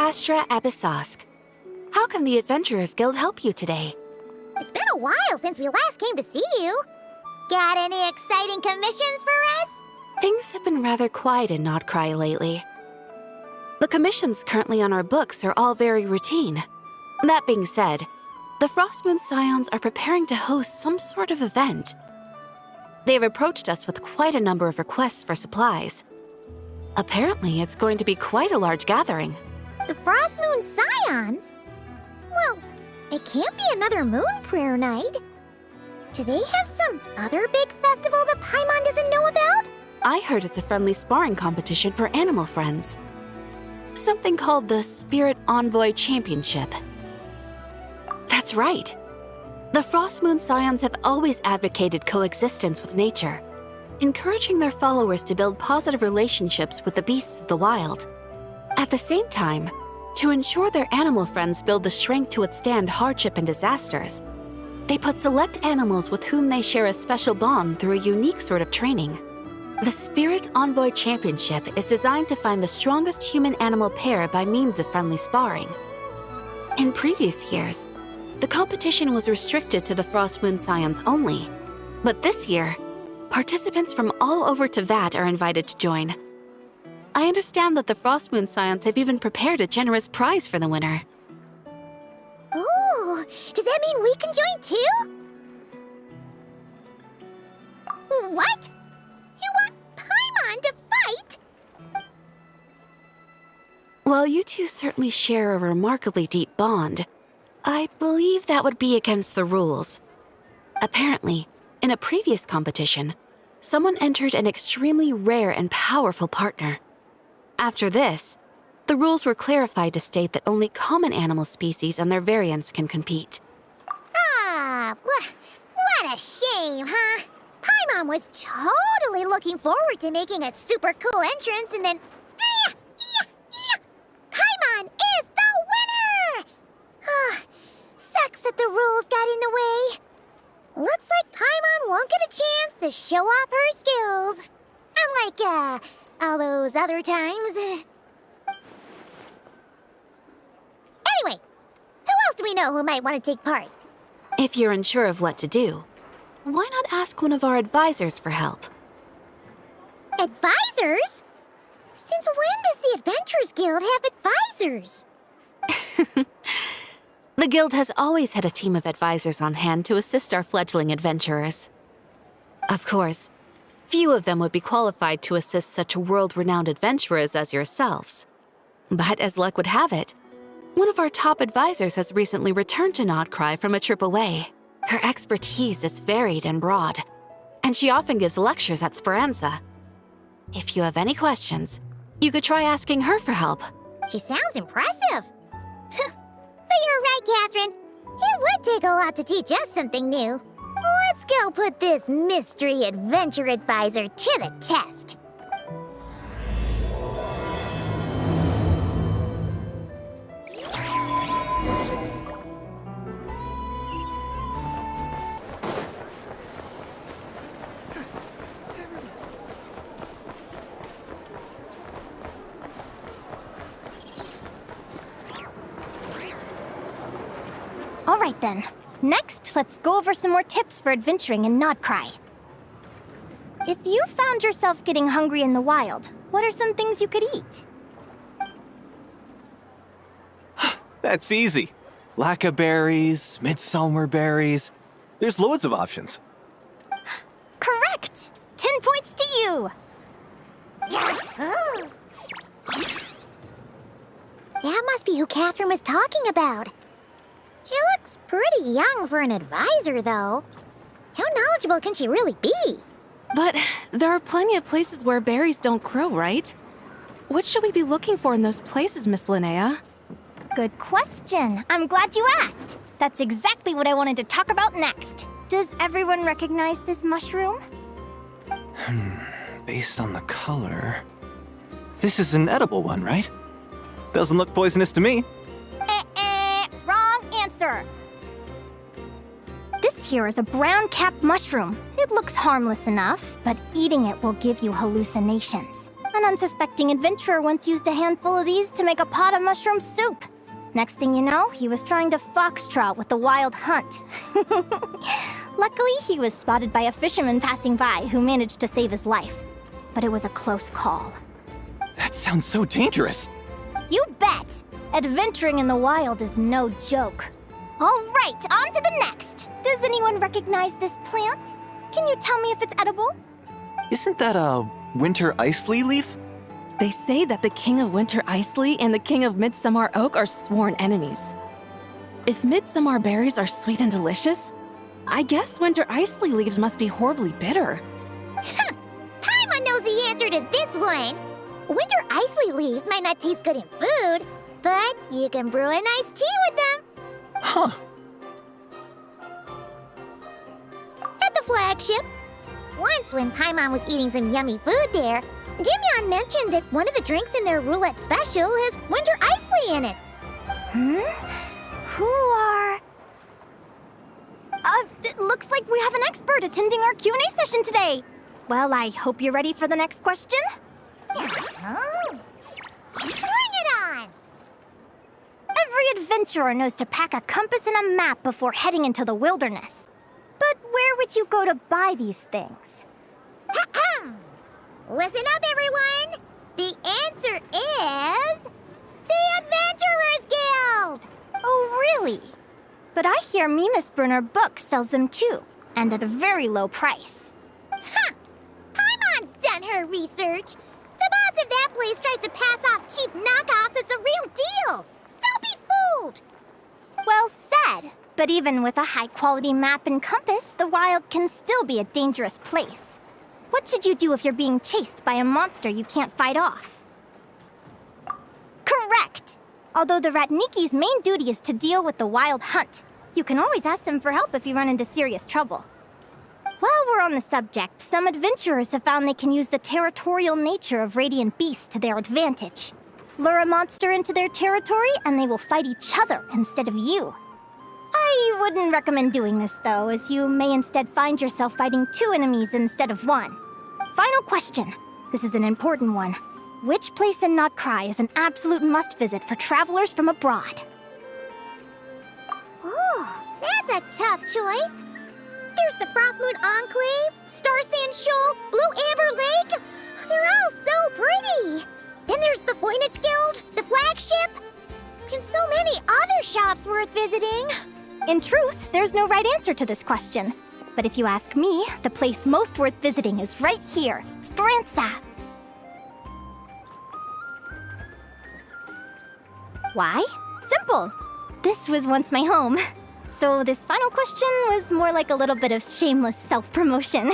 Astra Abyssosk. How can the Adventurers Guild help you today? It's been a while since we last came to see you. Got any exciting commissions for us? Things have been rather quiet in Notcry lately. The commissions currently on our books are all very routine. That being said, the Frostmoon Scions are preparing to host some sort of event. They've approached us with quite a number of requests for supplies. Apparently, it's going to be quite a large gathering. The Frostmoon Scions? Well, it can't be another Moon Prayer Night. Do they have some other big festival that Paimon doesn't know about? I heard it's a friendly sparring competition for animal friends. Something called the Spirit Envoy Championship. That's right. The Frostmoon Scions have always advocated coexistence with nature, encouraging their followers to build positive relationships with the beasts of the wild. At the same time, to ensure their animal friends build the strength to withstand hardship and disasters, they put select animals with whom they share a special bond through a unique sort of training. The Spirit Envoy Championship is designed to find the strongest human-animal pair by means of friendly sparring. In previous years, the competition was restricted to the Frostmoon Scions only, but this year, participants from all over Teyvat are invited to join. I understand that the Frostmoon Scions have even prepared a generous prize for the winner. Ooh, does that mean we can join too? What? You want Paimon to fight? While you two certainly share a remarkably deep bond, I believe that would be against the rules. Apparently, in a previous competition, someone entered an extremely rare and powerful partner. After this, the rules were clarified to state that only common animal species and their variants can compete. Ah, what a shame, huh? Paimon was totally looking forward to making a super cool entrance and then... Paimon is the winner! Sucks that the rules got in the way. Looks like Paimon won't get a chance to show off her skills. Unlike, all those other times. Anyway, who else do we know who might want to take part? If you're unsure of what to do, why not ask one of our advisors for help? Advisors? Since when does the Adventurers Guild have advisors? The Guild has always had a team of advisors on hand to assist our fledgling adventurers. Of course, few of them would be qualified to assist such world-renowned adventurers as yourselves. But as luck would have it, one of our top advisors has recently returned to Notcry from a trip away. Her expertise is varied and broad, and she often gives lectures at Speranza. If you have any questions, you could try asking her for help. She sounds impressive. But you're right, Catherine. It would take a lot to teach us something new. Let's go put this mystery adventure advisor to the test. All right then. Next, let's go over some more tips for adventuring in Notcry. If you found yourself getting hungry in the wild, what are some things you could eat? That's easy. Lacca berries, midsummer berries. There's loads of options. Correct! 10 points to you! Oh. That must be who Catherine was talking about. She looks pretty young for an advisor, though. How knowledgeable can she really be? But there are plenty of places where berries don't grow, right? What should we be looking for in those places, Miss Linnea? Good question. I'm glad you asked. That's exactly what I wanted to talk about next. Does everyone recognize this mushroom? Based on the color... This is an edible one, right? Doesn't look poisonous to me. Wrong answer. This here is a brown-capped mushroom. It looks harmless enough, but eating it will give you hallucinations. An unsuspecting adventurer once used a handful of these to make a pot of mushroom soup. Next thing you know, he was trying to foxtrot with the wild hunt. Luckily, he was spotted by a fisherman passing by who managed to save his life. But it was a close call. That sounds so dangerous. You bet! Adventuring in the wild is no joke. All right, on to the next. Does anyone recognize this plant? Can you tell me if it's edible? Isn't that a winter ice-lee leaf? They say that the King of Winter Icely and the King of Midsummer Oak are sworn enemies. If midsummer berries are sweet and delicious, I guess Winter Icely leaves must be horribly bitter. Paimon knows the answer to this one. Winter Icely leaves might not taste good in food, but you can brew a nice tea with them. Huh. At the flagship. Once when Paimon was eating some yummy food there, Dimyon mentioned that one of the drinks in their roulette special has Winter Icely in it. Who are... it looks like we have an expert attending our Q&A session today. Well, I hope you're ready for the next question. Oh. Bring it on! Every adventurer knows to pack a compass and a map before heading into the wilderness. But where would you go to buy these things? Listen up, everyone! The answer is... the Adventurers Guild! Oh, really? But I hear Mimas Brunner Books sells them too, and at a very low price. Paimon's done her research. The boss of that place tries to pass off cheap knockoffs as the real deal. Don't be fooled! Well said. But even with a high-quality map and compass, the wild can still be a dangerous place. What should you do if you're being chased by a monster you can't fight off? Correct! Although the Ratniki's main duty is to deal with the wild hunt, you can always ask them for help if you run into serious trouble. While we're on the subject, some adventurers have found they can use the territorial nature of radiant beasts to their advantage. Lure a monster into their territory and they will fight each other instead of you. I wouldn't recommend doing this though, as you may instead find yourself fighting two enemies instead of one. Final question. This is an important one. Which place in Notcry is an absolute must-visit for travelers from abroad? Oh, that's a tough choice. There's the Frostmoon Enclave, Star Sand Shoal, Blue Amber Lake. They're all so pretty. Then there's the Voynich Guild, the flagship, and so many other shops worth visiting. In truth, there's no right answer to this question. But if you ask me, the place most worth visiting is right here, Speranza. Why? Simple. This was once my home. So this final question was more like a little bit of shameless self-promotion.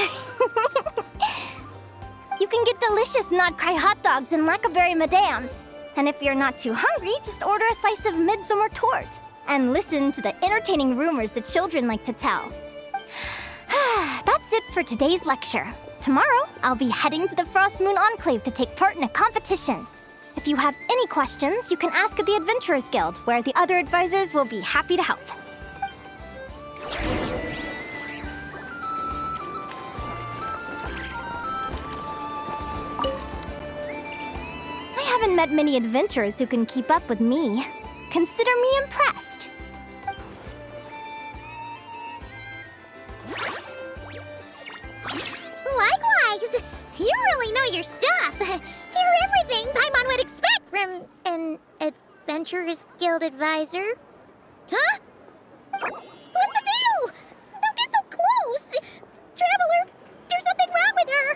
You can get delicious Notcry hot dogs and Lackaberry Madams. And if you're not too hungry, just order a slice of midsummer tort and listen to the entertaining rumors the children like to tell. That's it for today's lecture. Tomorrow, I'll be heading to the Frostmoon Enclave to take part in a competition. If you have any questions, you can ask at the Adventurers Guild, where the other advisors will be happy to help. I haven't met many adventurers who can keep up with me. Consider me impressed. Likewise, you really know your stuff. You're everything Paimon would expect from an Adventurers Guild advisor. Huh? What's the deal? Don't get so close. Traveler, there's something wrong with her.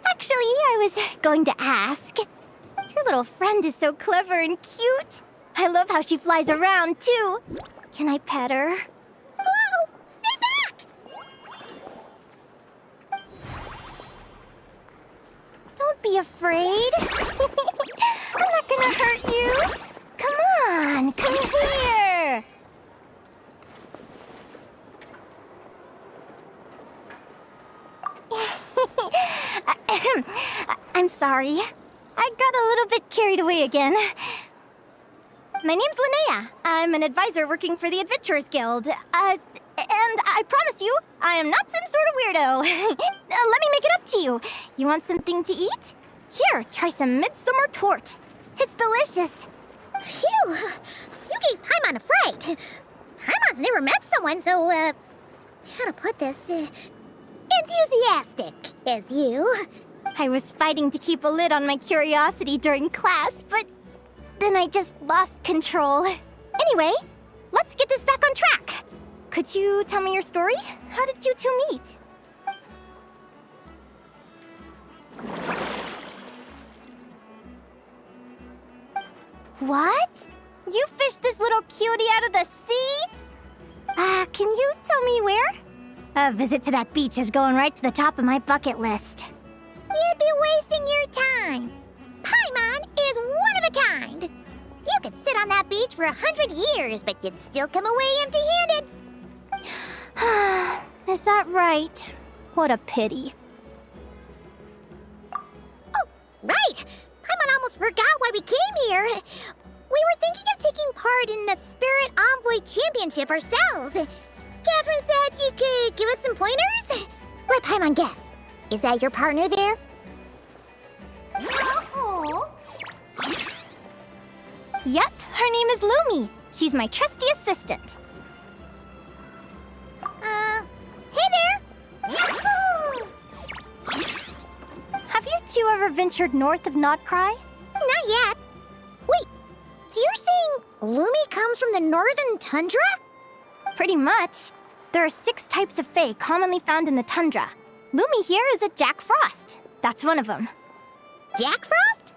Actually, I was going to ask. Your little friend is so clever and cute. I love how she flies around, too. Can I pet her? Whoa! Stay back! Don't be afraid. I'm not gonna hurt you. Come on, come here. I'm sorry. I got a little bit carried away again. My name's Linnea. I'm an advisor working for the Adventurers Guild. And I promise you, I am not some sort of weirdo. Let me make it up to you. You want something to eat? Here, try some midsummer tort. It's delicious. Phew! You gave Paimon a fright. Paimon's never met someone so, how to put this, enthusiastic as you. I was fighting to keep a lid on my curiosity during class, but then I just lost control. Anyway, let's get this back on track. Could you tell me your story? How did you two meet? What? You fished this little cutie out of the sea? Can you tell me where? A visit to that beach is going right to the top of my bucket list. You'd be wasting your time. Paimon is one of a kind. You could sit on that beach for 100 years, but you'd still come away empty-handed. Is that right? What a pity. Oh, right! Paimon almost forgot why we came here. We were thinking of taking part in the Spirit Envoy Championship ourselves. Catherine said you could give us some pointers? Let Paimon guess. Is that your partner there? Oh. Yep, her name is Lumi. She's my trusty assistant. Hey there! Yahoo! Have you two ever ventured north of Nodcry? Not yet. Wait, so you're saying Lumi comes from the northern tundra? Pretty much. There are 6 types of fae commonly found in the tundra. Lumi here is a Jack Frost. That's one of them. Jack Frost?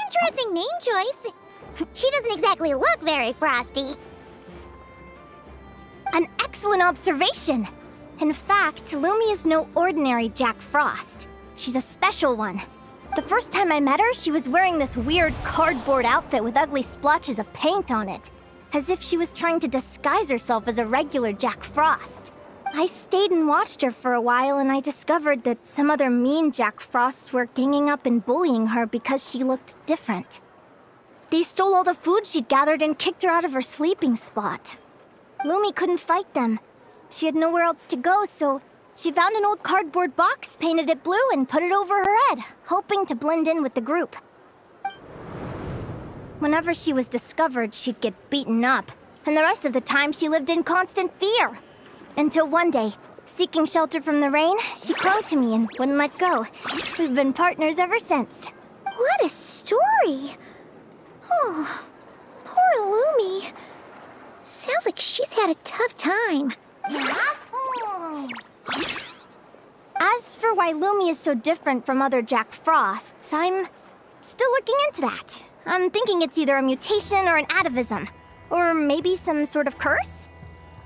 Interesting name choice. She doesn't exactly look very frosty. An excellent observation. In fact, Lumi is no ordinary Jack Frost. She's a special one. The first time I met her, she was wearing this weird cardboard outfit with ugly splotches of paint on it, as if she was trying to disguise herself as a regular Jack Frost. I stayed and watched her for a while, and I discovered that some other mean Jack Frosts were ganging up and bullying her because she looked different. They stole all the food she'd gathered and kicked her out of her sleeping spot. Lumi couldn't fight them. She had nowhere else to go, so she found an old cardboard box, painted it blue, and put it over her head, hoping to blend in with the group. Whenever she was discovered, she'd get beaten up, and the rest of the time she lived in constant fear. Until one day, seeking shelter from the rain, she clung to me and wouldn't let go. We've been partners ever since. What a story! Oh, poor Lumi. Sounds like she's had a tough time. As for why Lumi is so different from other Jack Frosts, I'm still looking into that. I'm thinking it's either a mutation or an atavism. Or maybe some sort of curse?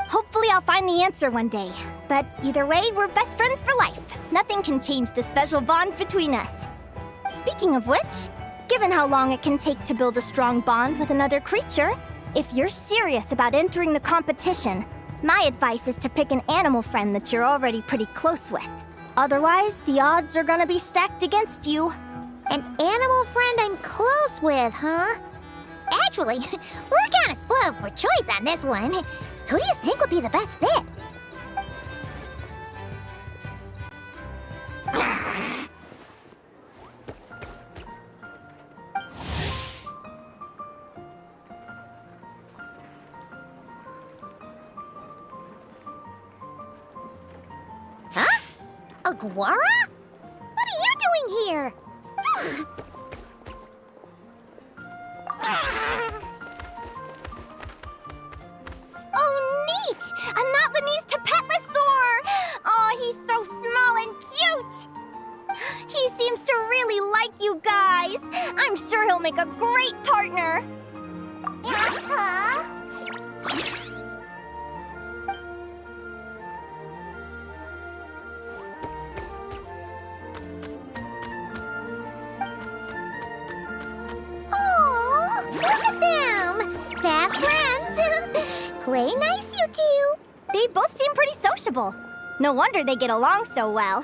Hopefully I'll find the answer one day. But either way, we're best friends for life. Nothing can change the special bond between us. Speaking of which, given how long it can take to build a strong bond with another creature, if you're serious about entering the competition, my advice is to pick an animal friend that you're already pretty close with. Otherwise, the odds are gonna be stacked against you. An animal friend I'm close with, huh? Actually, we're kind of spoiled for choice on this one. Who do you think would be the best fit? Huh? Aguara? What are you doing here? Oh, neat! A Notlanese Tapetlosaur! Oh, he's so small and cute! He seems to really like you guys. I'm sure he'll make a great partner. Oh, look at them! Fast friends! Play nice, you two! They both seem pretty sociable. No wonder they get along so well.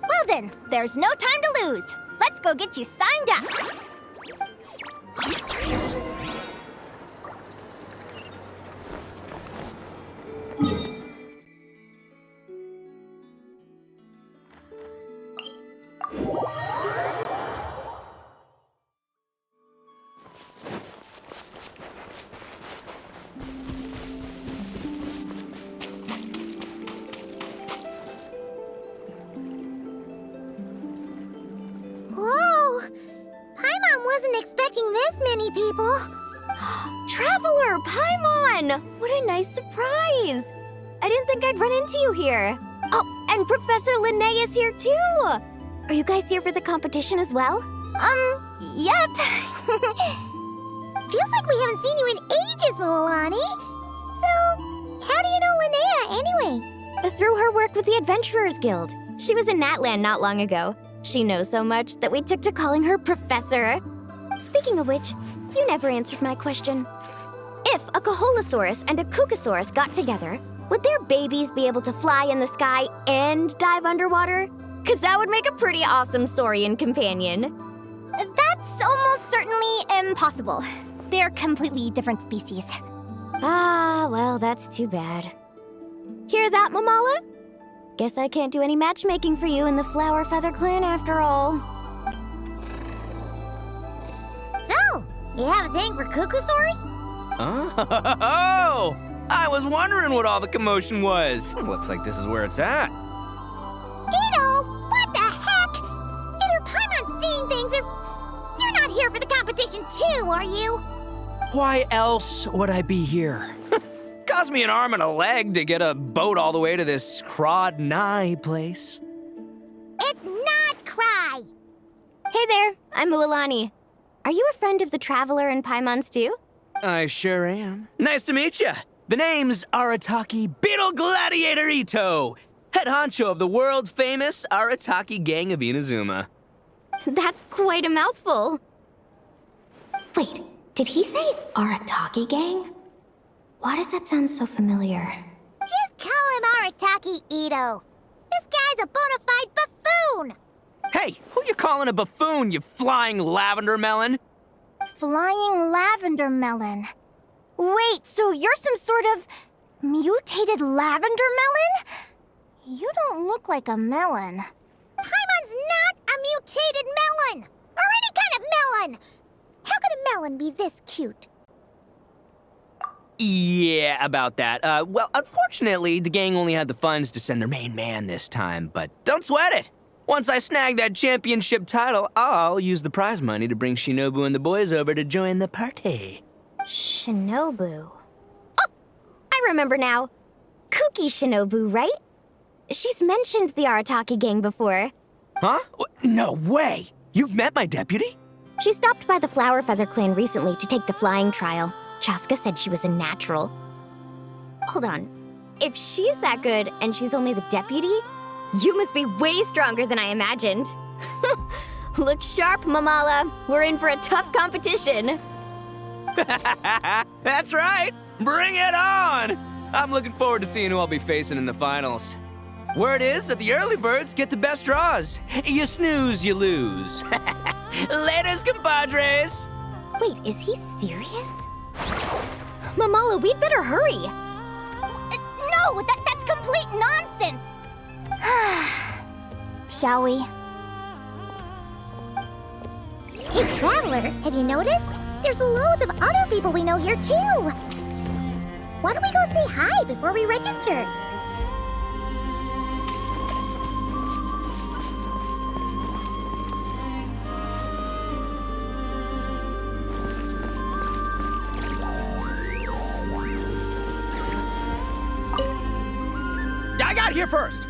Well then, there's no time to lose. Let's go get you signed up. Whoa! Paimon wasn't expecting this many people. Traveler, Paimon! What a nice surprise! I didn't think I'd run into you here. Oh, and Professor Linnea is here too! Are you guys here for the competition as well? Yep. Feels like we haven't seen you in ages, Moalani. So, how do you know Linnea anyway? Through her work with the Adventurers Guild. She was in Natland not long ago. She knows so much that we took to calling her Professor. Speaking of which, you never answered my question. If a Caholosaurus and a Kookasaurus got together, would their babies be able to fly in the sky and dive underwater? 'Cause that would make a pretty awesome saurian companion. That's almost certainly impossible. They're completely different species. Ah, well, that's too bad. Hear that, Mamala? Guess I can't do any matchmaking for you in the Flower Feather Clan after all. So, you have a thing for Kookasaurs? Oh, I was wondering what all the commotion was. Looks like this is where it's at. Ito, what the heck? Either Paimon's seeing things or you're not here for the competition too, are you? Why else would I be here? Cost me an arm and a leg to get a boat all the way to this Crod Nye place. It's not Cry. Hey there, I'm Mualani. Are you a friend of the Traveler and Paimon's too? I sure am. Nice to meet you. The name's Arataki Beetle Gladiator Ito, head honcho of the world-famous Arataki Gang of Inazuma. That's quite a mouthful. Wait, did he say Arataki Gang? Why does that sound so familiar? Just call him Arataki Ito. This guy's a bona fide buffoon. Hey, who you calling a buffoon, you flying lavender melon? Flying lavender melon. Wait, so you're some sort of mutated lavender melon? You don't look like a melon. Paimon's not a mutated melon, or any kind of melon. How could a melon be this cute? Yeah, about that. Well, unfortunately, the gang only had the funds to send their main man this time, but don't sweat it. Once I snag that championship title, I'll use the prize money to bring Shinobu and the boys over to join the party. Shinobu. Oh, I remember now. Kuki Shinobu, right? She's mentioned the Arataki Gang before. Huh? No way! You've met my deputy? She stopped by the Flower Feather Clan recently to take the flying trial. Chaska said she was a natural. Hold on. If she's that good and she's only the deputy, you must be way stronger than I imagined. Look sharp, Mamala. We're in for a tough competition. That's right! Bring it on! I'm looking forward to seeing who I'll be facing in the finals. Word is that the early birds get the best draws. You snooze, you lose. Laters, compadres! Wait, is he serious? Mamala, we'd better hurry. No, that's complete nonsense. Shall we? Hey, Traveler, have you noticed? There's loads of other people we know here too. Why don't we go say hi before we register? I got here first!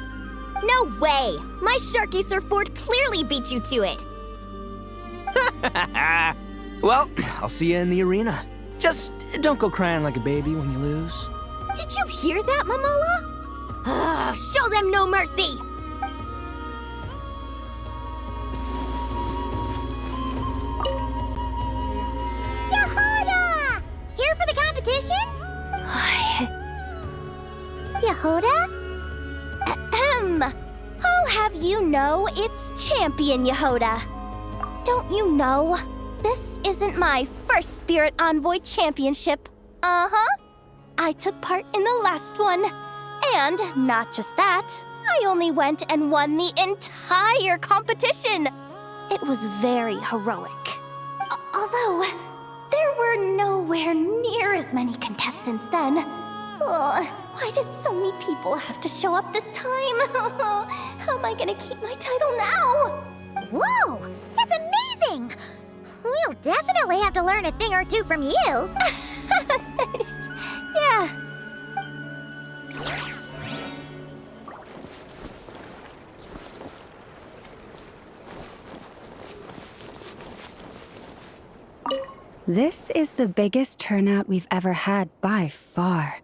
No way! My Sharky surfboard clearly beat you to it. Well, I'll see you in the arena. Just don't go crying like a baby when you lose. Did you hear that, Mamala? Show them no mercy! Yehoda! Here for the competition? Yehoda? Ahem. I'll have you know it's Champion Yehoda. Don't you know? This isn't my first Spirit Envoy Championship. Uh-huh. I took part in the last one. And not just that, I only went and won the entire competition. It was very heroic. Although, there were nowhere near as many contestants then. Why did so many people have to show up this time? How am I gonna keep my title now? Whoa! That's amazing! We'll definitely have to learn a thing or two from you. Yeah. This is the biggest turnout we've ever had by far.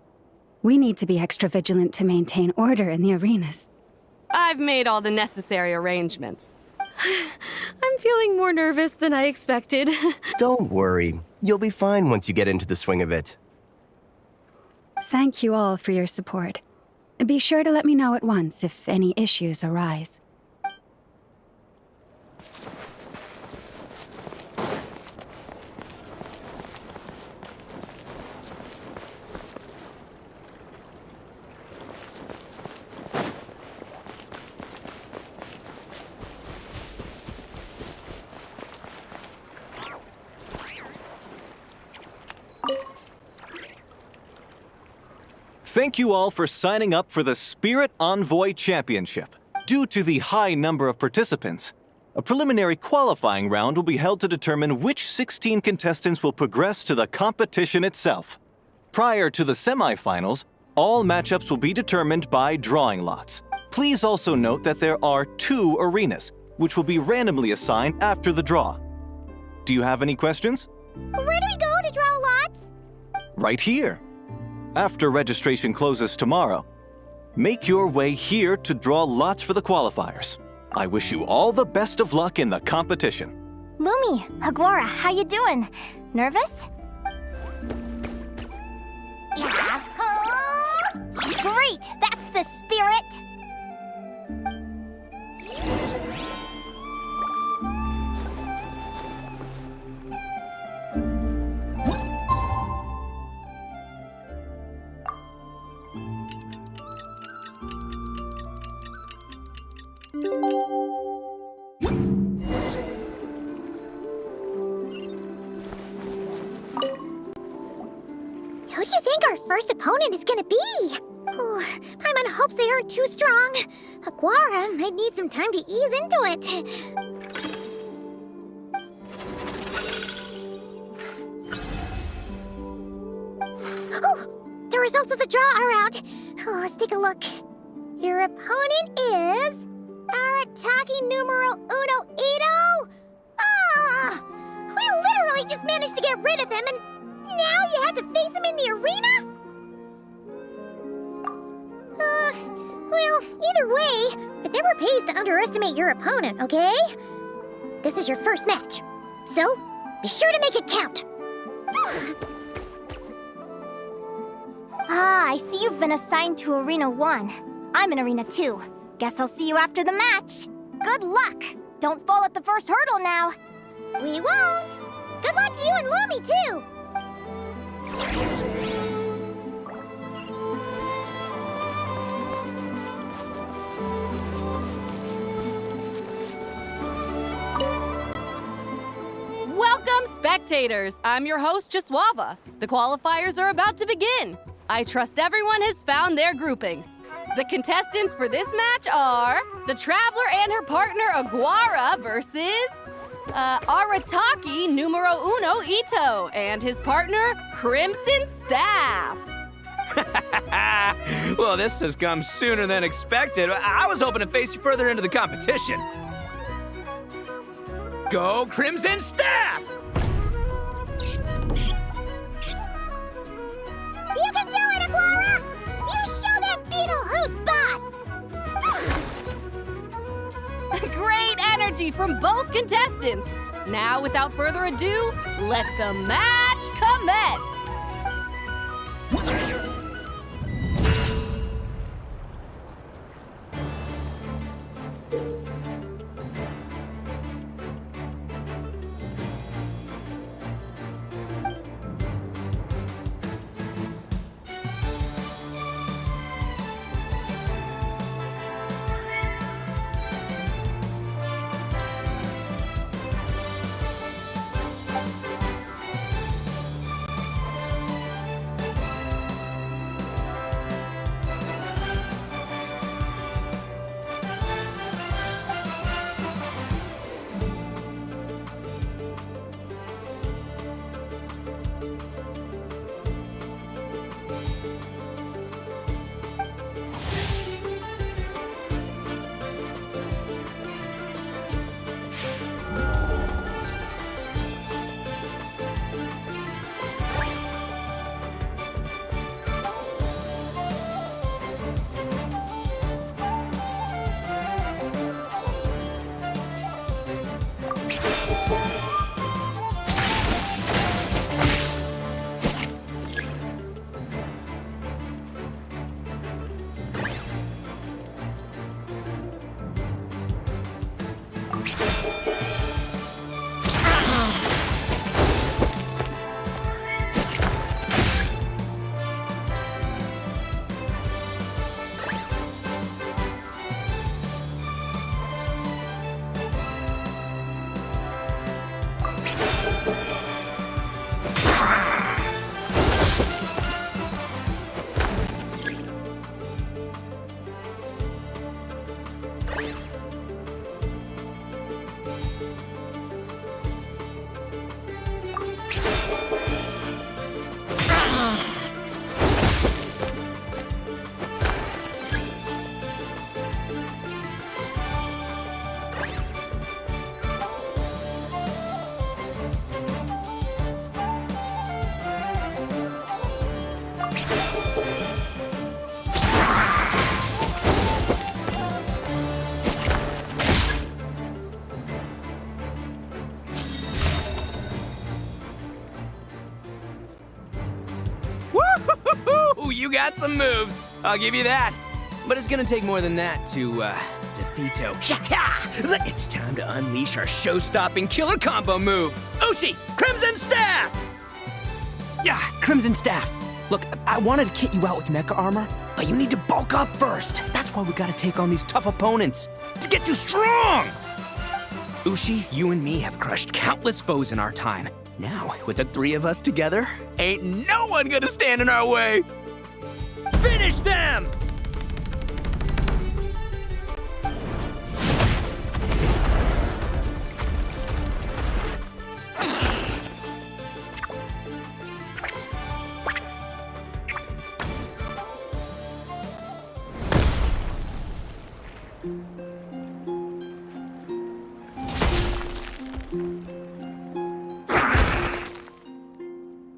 We need to be extra vigilant to maintain order in the arenas. I've made all the necessary arrangements. I'm feeling more nervous than I expected. Don't worry. You'll be fine once you get into the swing of it. Thank you all for your support. Be sure to let me know at once if any issues arise. Thank you all for signing up for the Spirit Envoy Championship. Due to the high number of participants, a preliminary qualifying round will be held to determine which 16 contestants will progress to the competition itself. Prior to the semifinals, all matchups will be determined by drawing lots. Please also note that there are 2 arenas, which will be randomly assigned after the draw. Do you have any questions? Where do we go to draw lots? Right here. After registration closes tomorrow, make your way here to draw lots for the qualifiers. I wish you all the best of luck in the competition. Lumi, Aguara, how you doing? Nervous? Yeah. Great! That's the spirit! Who do you think our first opponent is gonna be? Oh, Paimon hopes they aren't too strong. Aguara might need some time to ease into it. Oh, the results of the draw are out. Oh, let's take a look. Your opponent is Arataki numero uno Ito. Ah, we literally just managed to get rid of him, and now you have to face him in the arena? Well, either way, it never pays to underestimate your opponent, okay? This is your first match, so be sure to make it count. I see you've been assigned to Arena 1. I'm in Arena 2. Guess I'll see you after the match. Good luck! Don't fall at the first hurdle now. We won't! Good luck to you and Lumi, too! Welcome, spectators! I'm your host, Jaswava. The qualifiers are about to begin. I trust everyone has found their groupings. The contestants for this match are the Traveler and her partner Aguara versus Arataki numero uno Ito and his partner Crimson Staff. Well, this has come sooner than expected. I was hoping to face you further into the competition. Go Crimson Staff! You can do it, Aguara! You show that beetle who's boss! Great energy from both contestants. Now, without further ado, let the match commence. You got some moves. I'll give you that. But it's gonna take more than that to, defeato. It's time to unleash our show-stopping killer combo move. Ushi, Crimson Staff! Yeah, Crimson Staff. Look, I wanted to kit you out with mecha armor, but you need to bulk up first. That's why we gotta take on these tough opponents to get you strong. Ushi, you and me have crushed countless foes in our time. Now, with the three of us together, ain't no one gonna stand in our way. Finish them!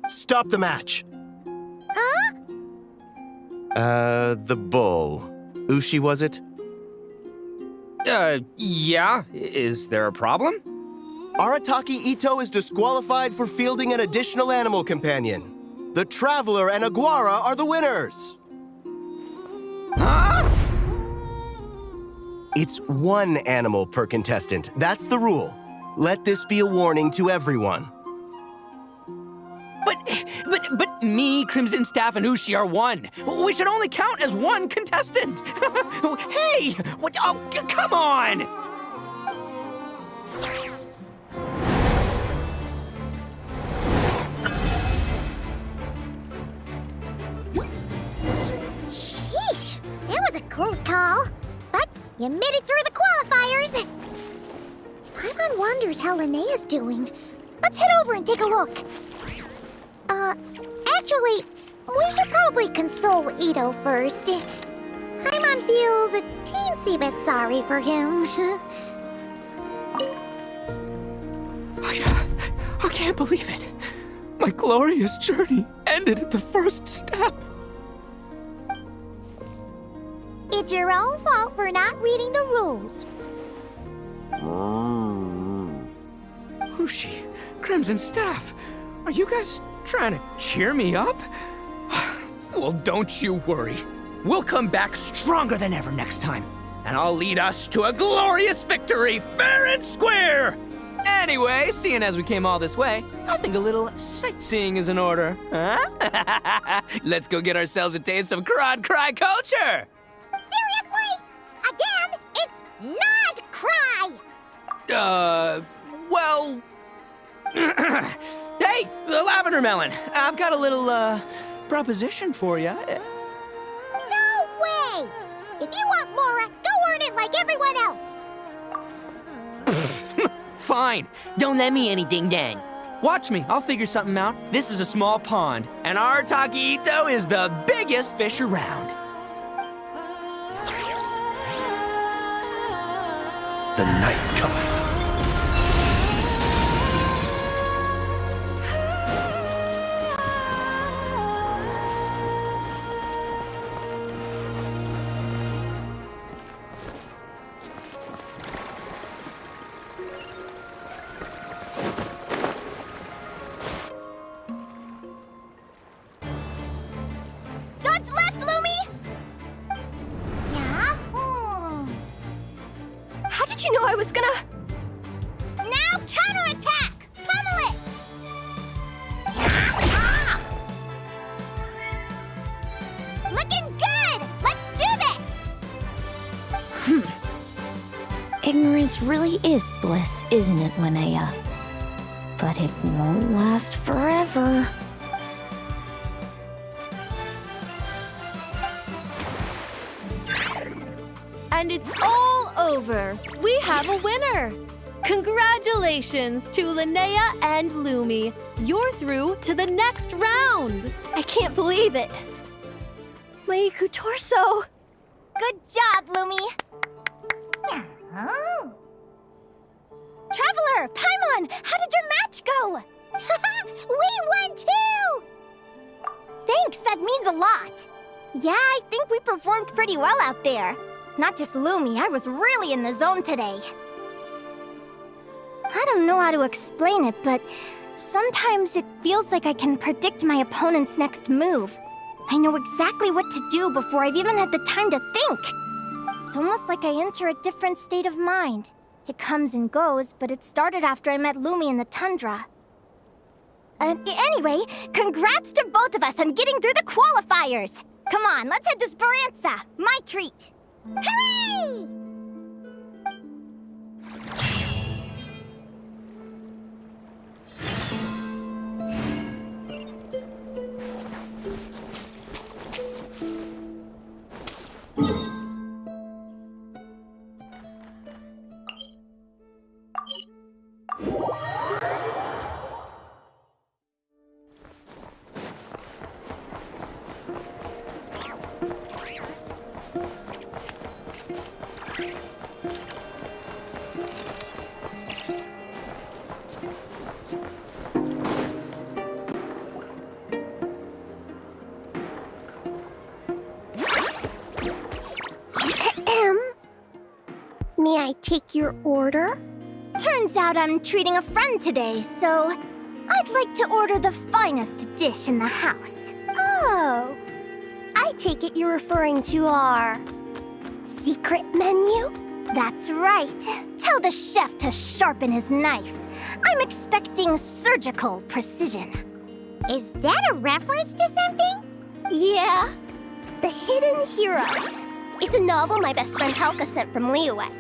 Stop the match. Huh? The bull. Ushi, was it? Yeah. Is there a problem? Arataki Ito is disqualified for fielding an additional animal companion. The Traveler and Aguara are the winners. Huh? It's one animal per contestant. That's the rule. Let this be a warning to everyone. But me, Crimson Staff, and Ushi are one. We should only count as one contestant. Hey, what? Oh, come on! Sheesh, that was a close call. But you made it through the qualifiers. Paimon wonders how Linnea's doing. Let's head over and take a look. Actually, we should probably console Ito first. Paimon feels a teensy bit sorry for him. I can't believe it. My glorious journey ended at the first step. It's your own fault for not reading the rules. Ushi, Crimson Staff, are you guys trying to cheer me up? Well, don't you worry. We'll come back stronger than ever next time, and I'll lead us to a glorious victory, fair and square! Anyway, seeing as we came all this way, I think a little sightseeing is in order, huh? Let's go get ourselves a taste of Crod Cry culture! Seriously? Again, it's not cry! Well... Hey, the Lavender Melon, I've got a little, proposition for you. No way! If you want Mora, go earn it like everyone else! Fine, don't let me any ding-dang. Watch me, I'll figure something out. This is a small pond, and Arataki Ito is the biggest fish around. The night cometh. Dodge left, Lumi! Yeah? How did you know I was gonna... Now counterattack! Pummel it! Looking good! Let's do this! Ignorance really is bliss, isn't it, Linnea? But it won't last forever. And it's all over. We have a winner. Congratulations to Linnea and Lumi. You're through to the next round. I can't believe it. My torso. Good job, Lumi! Traveler, Paimon, how did your match go? We won too! Thanks, that means a lot. Yeah, I think we performed pretty well out there. Not just Lumi, I was really in the zone today. I don't know how to explain it, but sometimes it feels like I can predict my opponent's next move. I know exactly what to do before I've even had the time to think. It's almost like I enter a different state of mind. It comes and goes, but it started after I met Lumi in the tundra. Anyway, congrats to both of us on getting through the qualifiers! Come on, let's head to Speranza, my treat! Hooray! May I take your order? Turns out I'm treating a friend today, so I'd like to order the finest dish in the house. Oh, I take it you're referring to our secret menu? That's right. Tell the chef to sharpen his knife. I'm expecting surgical precision. Is that a reference to something? Yeah. The Hidden Hero. It's a novel my best friend Helka sent from Liyue.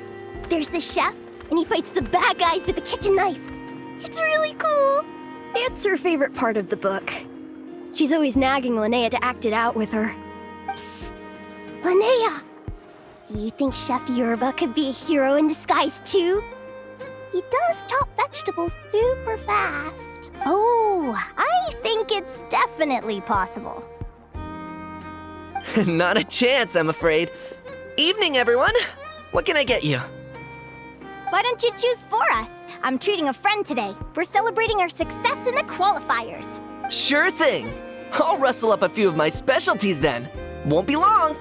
There's the chef, and he fights the bad guys with a kitchen knife. It's really cool. It's her favorite part of the book. She's always nagging Linnea to act it out with her. Psst. Linnea! Do you think Chef Yerba could be a hero in disguise too? He does chop vegetables super fast. Oh, I think it's definitely possible. Not a chance, I'm afraid. Evening, everyone. What can I get you? Why don't you choose for us? I'm treating a friend today. We're celebrating our success in the qualifiers. Sure thing. I'll rustle up a few of my specialties then. Won't be long.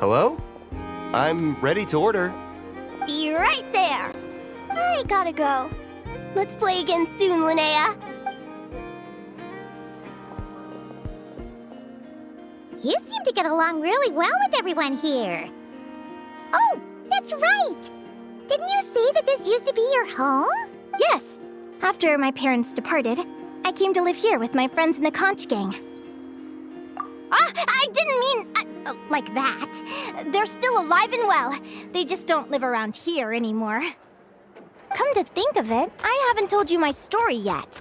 Hello? I'm ready to order. Be right there. I gotta go. Let's play again soon, Linnea. You seem to get along really well with everyone here. Oh, that's right! Didn't you say that this used to be your home? Yes. After my parents departed, I came to live here with my friends in the conch gang. I didn't mean like that. They're still alive and well. They just don't live around here anymore. Come to think of it, I haven't told you my story yet.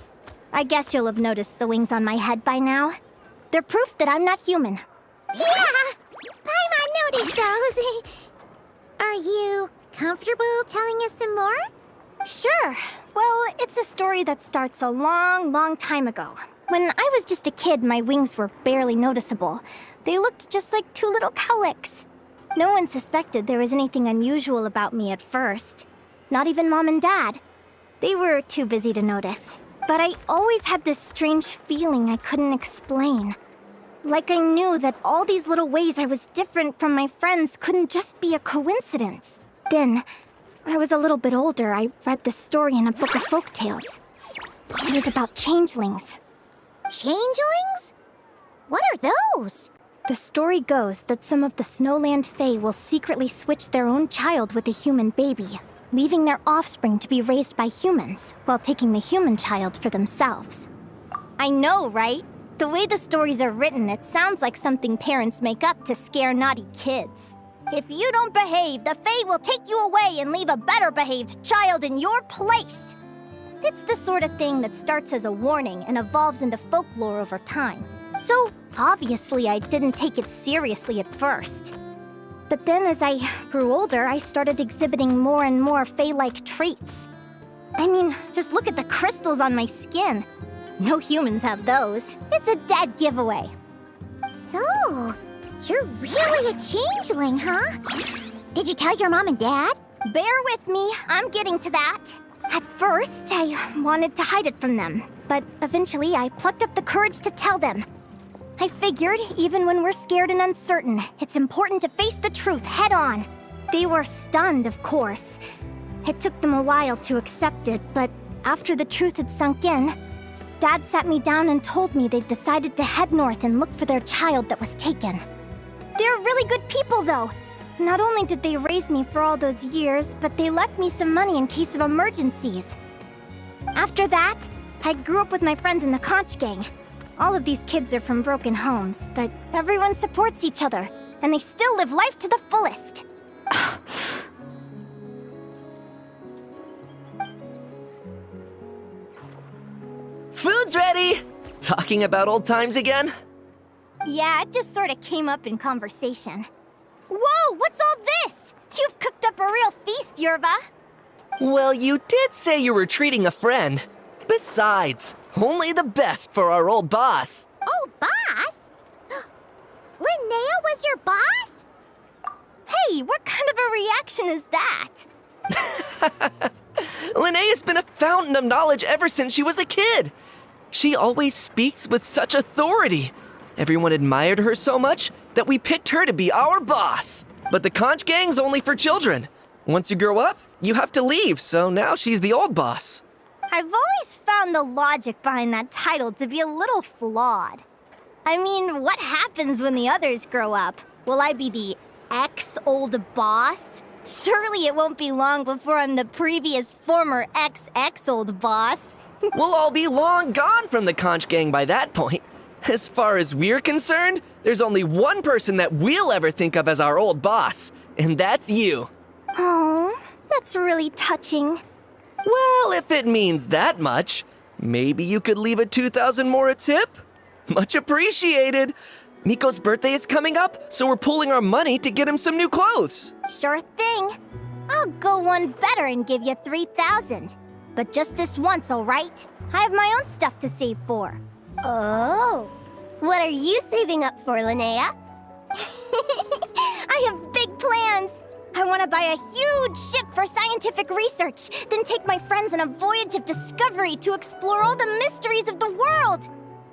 I guess you'll have noticed the wings on my head by now. They're proof that I'm not human. Yeah! Paimon noticed those. Are you comfortable telling us some more? Sure. Well, it's a story that starts a long, long time ago. When I was just a kid, my wings were barely noticeable. They looked just like two little cowlicks. No one suspected there was anything unusual about me at first. Not even Mom and Dad. They were too busy to notice. But I always had this strange feeling I couldn't explain. Like I knew that all these little ways I was different from my friends couldn't just be a coincidence. Then, I was a little bit older, I read this story in a book of folktales. It was about changelings. Changelings? What are those? The story goes that some of the Snowland Fae will secretly switch their own child with a human baby, leaving their offspring to be raised by humans, while taking the human child for themselves. I know, right? The way the stories are written, it sounds like something parents make up to scare naughty kids. If you don't behave, the Fae will take you away and leave a better-behaved child in your place. It's the sort of thing that starts as a warning and evolves into folklore over time. So, obviously, I didn't take it seriously at first. But then as I grew older, I started exhibiting more and more Fae-like traits. I mean, just look at the crystals on my skin. No humans have those. It's a dead giveaway. So, you're really a changeling, huh? Did you tell your mom and dad? Bear with me, I'm getting to that. At first, I wanted to hide it from them, but eventually I plucked up the courage to tell them. I figured, even when we're scared and uncertain, it's important to face the truth head on. They were stunned, of course. It took them a while to accept it, but after the truth had sunk in, Dad sat me down and told me they'd decided to head north and look for their child that was taken. They're really good people, though. Not only did they raise me for all those years, but they left me some money in case of emergencies. After that, I grew up with my friends in the conch gang. All of these kids are from broken homes, but everyone supports each other, and they still live life to the fullest. Food's ready! Talking about old times again? Yeah, it just sort of came up in conversation. Whoa, what's all this? You've cooked up a real feast, Yerva. Well, you did say you were treating a friend. Besides, only the best for our old boss. Old boss? Linnea was your boss? Hey, what kind of a reaction is that? Linnea's been a fountain of knowledge ever since she was a kid. She always speaks with such authority. Everyone admired her so much that we picked her to be our boss. But the conch gang's only for children. Once you grow up, you have to leave, so now she's the old boss. I've always found the logic behind that title to be a little flawed. I mean, what happens when the others grow up? Will I be the ex-old boss? Surely it won't be long before I'm the previous former ex-old boss. We'll all be long gone from the conch gang by that point. As far as we're concerned, there's only one person that we'll ever think of as our old boss, and that's you. Oh, that's really touching. Well, if it means that much, maybe you could leave a 2,000 more a tip? Much appreciated. Miko's birthday is coming up, so we're pooling our money to get him some new clothes. Sure thing. I'll go one better and give you 3,000. But just this once, all right? I have my own stuff to save for. Oh. What are you saving up for, Linnea? I have big plans. I want to buy a huge ship for scientific research, then take my friends on a voyage of discovery to explore all the mysteries of the world.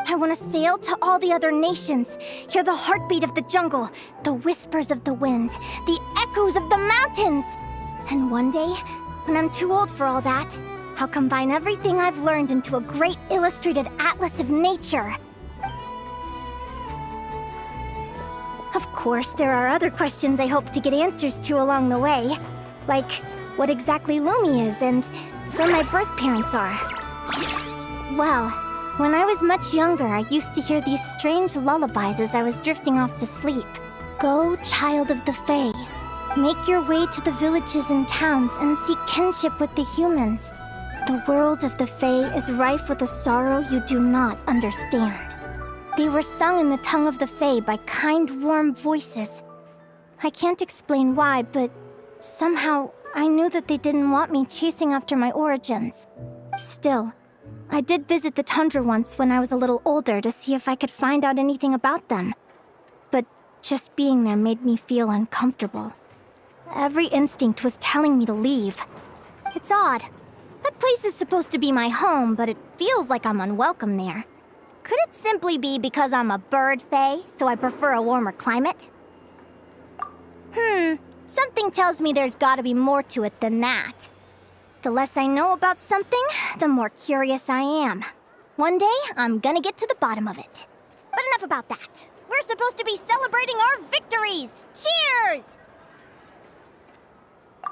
I want to sail to all the other nations, hear the heartbeat of the jungle, the whispers of the wind, the echoes of the mountains. And one day, when I'm too old for all that, I'll combine everything I've learned into a great illustrated atlas of nature. Of course, there are other questions I hope to get answers to along the way. Like, what exactly Lumi is and where my birth parents are. Well, when I was much younger, I used to hear these strange lullabies as I was drifting off to sleep. Go, child of the Fae. Make your way to the villages and towns and seek kinship with the humans. The world of the Fae is rife with a sorrow you do not understand. They were sung in the tongue of the Fae by kind, warm voices. I can't explain why, but somehow I knew that they didn't want me chasing after my origins. Still, I did visit the tundra once when I was a little older to see if I could find out anything about them. But just being there made me feel uncomfortable. Every instinct was telling me to leave. It's odd. That place is supposed to be my home, but it feels like I'm unwelcome there. Could it simply be because I'm a bird fae, so I prefer a warmer climate? Something tells me there's gotta be more to it than that. The less I know about something, the more curious I am. One day, I'm gonna get to the bottom of it. But enough about that. We're supposed to be celebrating our victories! Cheers!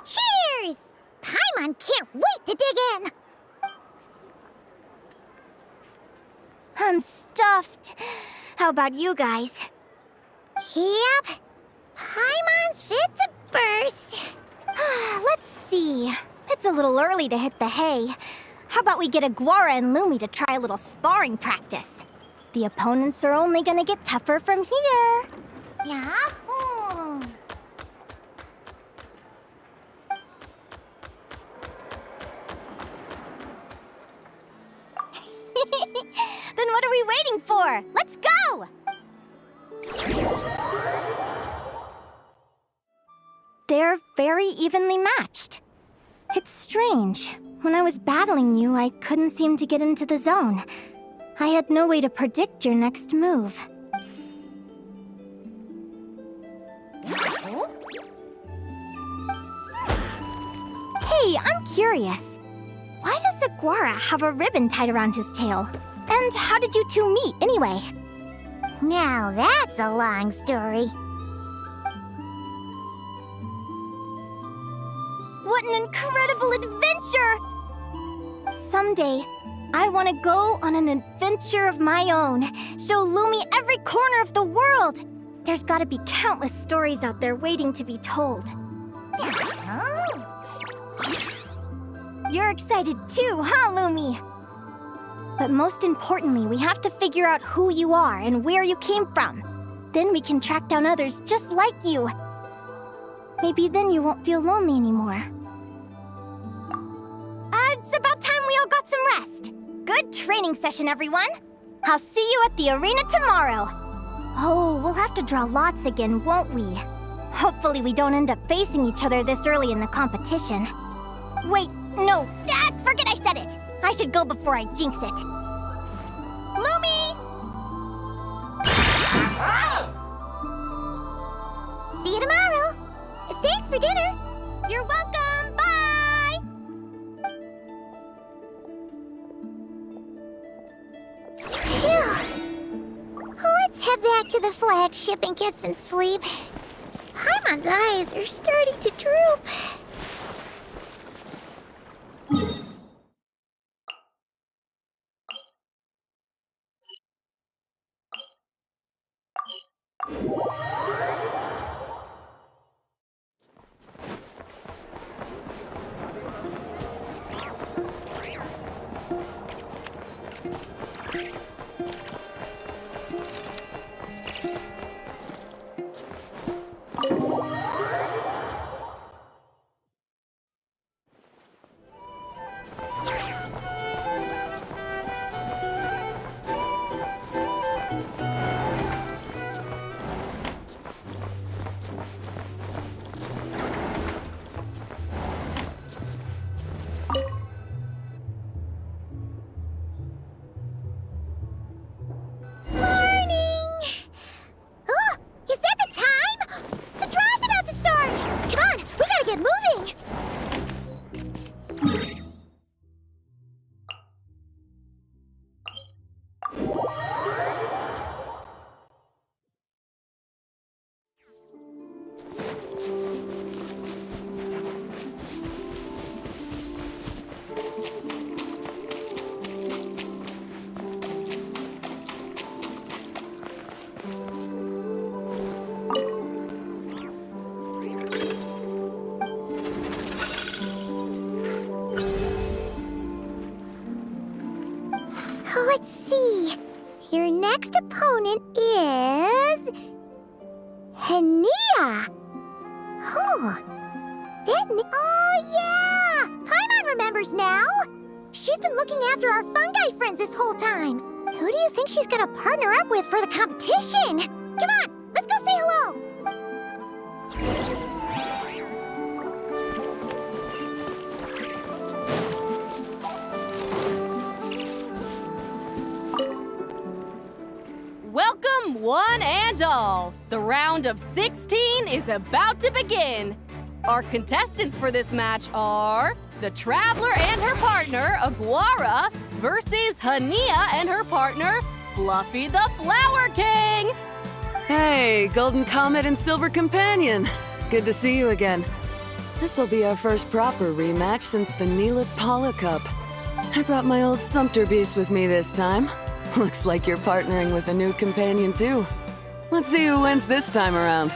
Cheers! Paimon can't wait to dig in! I'm stuffed. How about you guys? Yep. Paimon's fit to burst. Let's see. It's a little early to hit the hay. How about we get Aguara and Lumi to try a little sparring practice? The opponents are only gonna get tougher from here. Yahoo! Then what are we waiting for? Let's go! They're very evenly matched. It's strange. When I was battling you, I couldn't seem to get into the zone. I had no way to predict your next move. Hey, I'm curious. Why does Aguara have a ribbon tied around his tail? And how did you two meet, anyway? Now that's a long story. What an incredible adventure! Someday, I want to go on an adventure of my own. Show Lumi every corner of the world. There's gotta be countless stories out there waiting to be told. You're excited too, huh, Lumi? But most importantly, we have to figure out who you are and where you came from. Then we can track down others just like you. Maybe then you won't feel lonely anymore. It's about time we all got some rest. Good training session, everyone. I'll see you at the arena tomorrow. Oh, we'll have to draw lots again, won't we? Hopefully we don't end up facing each other this early in the competition. Wait, no, forget I said it. I should go before I jinx it. Lumi! See you tomorrow. Thanks for dinner. You're welcome, bye! Let's head back to the flagship and get some sleep. Paimon's eyes are starting to droop. Let's see. Your next opponent is... Linnea. Oh, oh yeah! Paimon remembers now. She's been looking after our fungi friends this whole time. Who do you think she's gonna partner up with for the competition? Come on, let's go say hello. Welcome, one and all. The round of 16 is about to begin. Our contestants for this match are the Traveler and her partner, Aguara, versus Linnea and her partner, Fluffy the Flower King. Hey, Golden Comet and Silver Companion. Good to see you again. This'll be our first proper rematch since the Neela Paula Cup. I brought my old Sumpter Beast with me this time. Looks like you're partnering with a new companion, too. Let's see who wins this time around.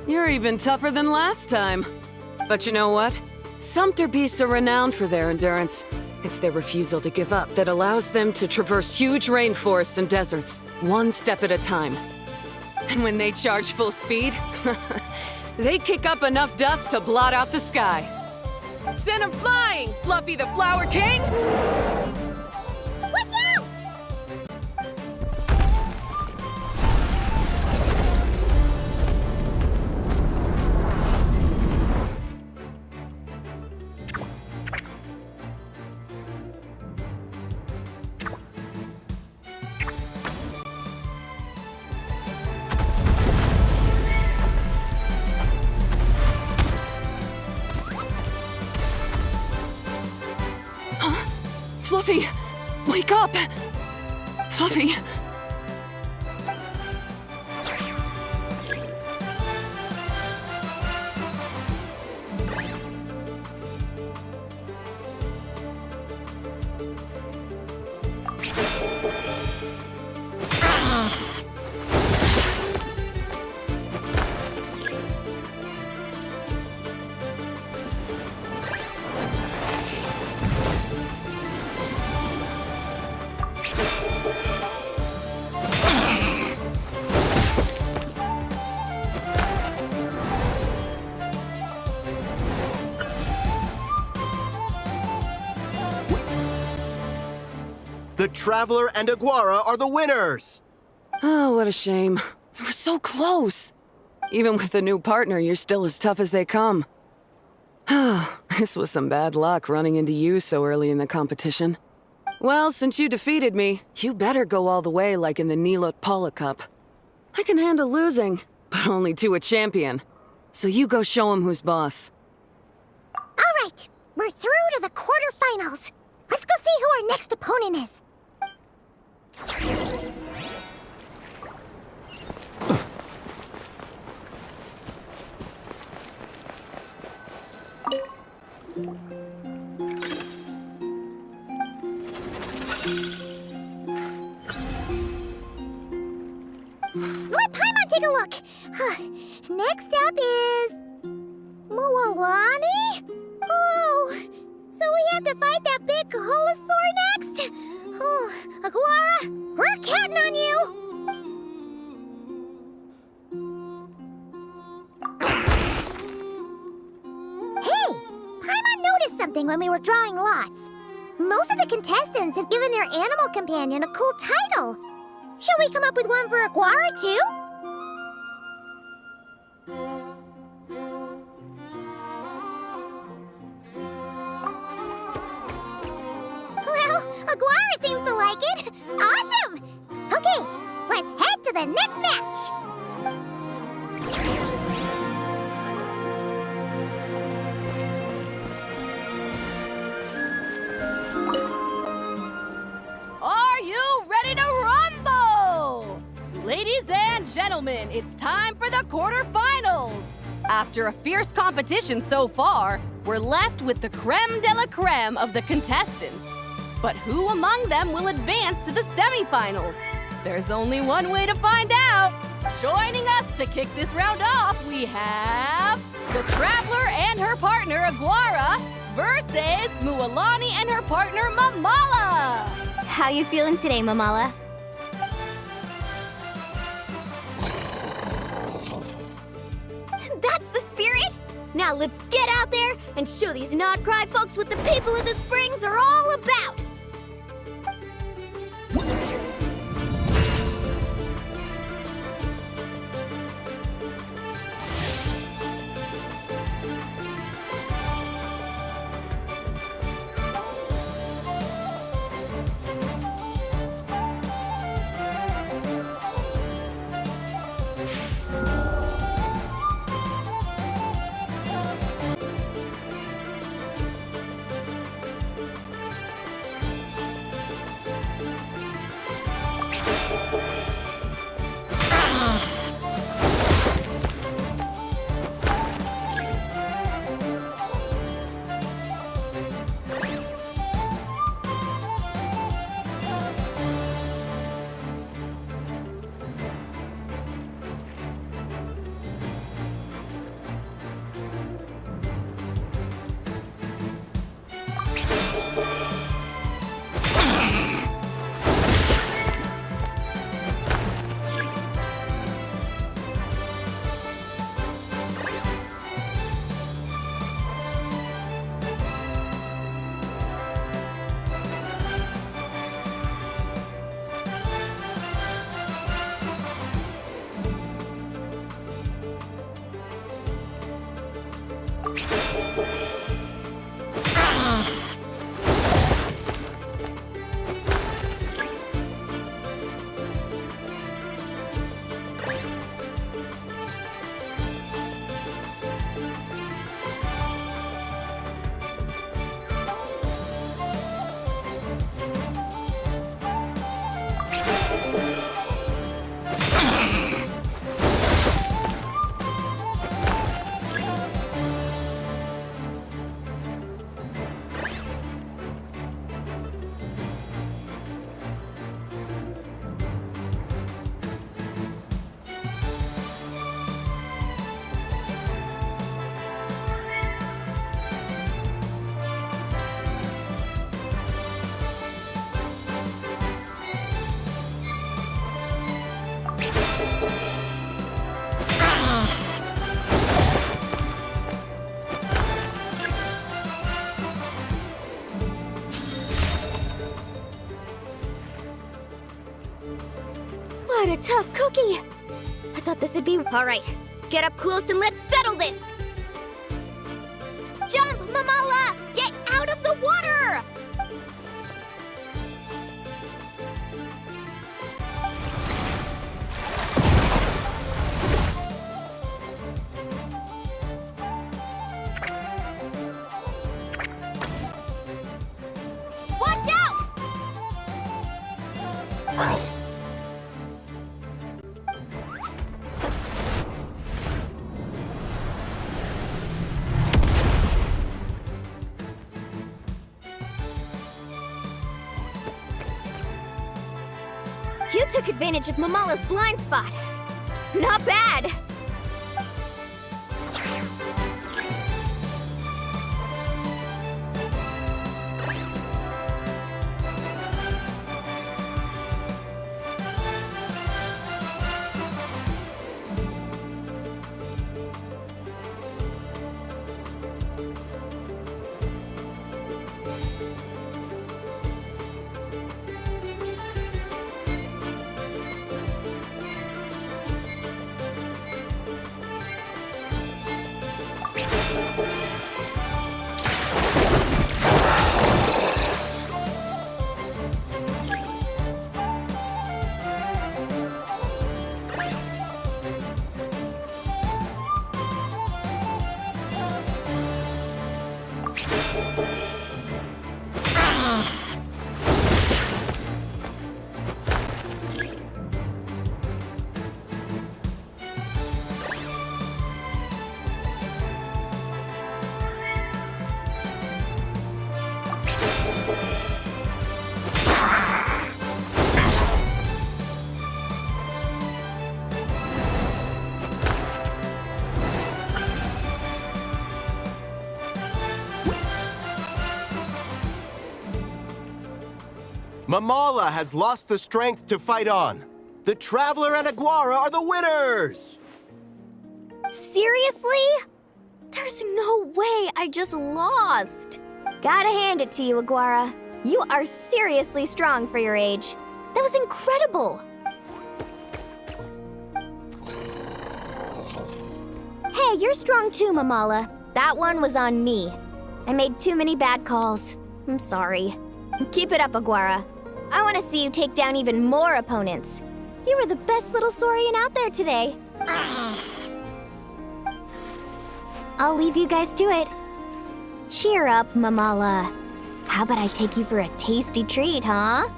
You're even tougher than last time. But you know what? Sumpter beasts are renowned for their endurance. It's their refusal to give up that allows them to traverse huge rainforests and deserts, one step at a time. And when they charge full speed, they kick up enough dust to blot out the sky. Send 'em flying, Fluffy the Flower King! Watch out! Fluffy! Wake up! Fluffy! The Traveler and Aguara are the winners! Oh, what a shame. You were so close. Even with the new partner, you're still as tough as they come. This was some bad luck running into you so early in the competition. Well, since you defeated me, you better go all the way like in the Nilut Paula Cup. I can handle losing, but only to a champion. So you go show him who's boss. All right, we're through to the quarterfinals. Let's go see who our next opponent is. Let Paimon take a look. Next up is Mualani? Oh, so we have to fight that big Holosaur next? Oh, Aguara, we're counting on you! Hey, Paimon noticed something when we were drawing lots. Most of the contestants have given their animal companion a cool title. Shall we come up with one for Aguara, too? Well, Aguara seems to like it. Awesome! Okay, let's head to the next match. Are you ready to rumble? Ladies and gentlemen, it's time for the quarterfinals. After a fierce competition so far, we're left with the creme de la creme of the contestants. But who among them will advance to the semifinals? There's only one way to find out. Joining us to kick this round off, we have the Traveler and her partner Aguara versus Mualani and her partner Mamala. How you feeling today, Mamala? That's the spirit! Now let's get out there and show these not-cry folks what the people of the Springs are all about! a tough cookie. I thought this would be... All right, get up close and let's settle this. Jump, Mamala! Get out of the water! Watch out! You took advantage of Mamala's blind spot. Not bad. Mamala has lost the strength to fight on. The Traveler and Aguara are the winners! Seriously? There's no way I just lost. Gotta hand it to you, Aguara. You are seriously strong for your age. That was incredible. Hey, you're strong too, Mamala. That one was on me. I made too many bad calls. I'm sorry. Keep it up, Aguara. I want to see you take down even more opponents. You were the best little Saurian out there today. I'll leave you guys to it. Cheer up, Mamala. How about I take you for a tasty treat, huh?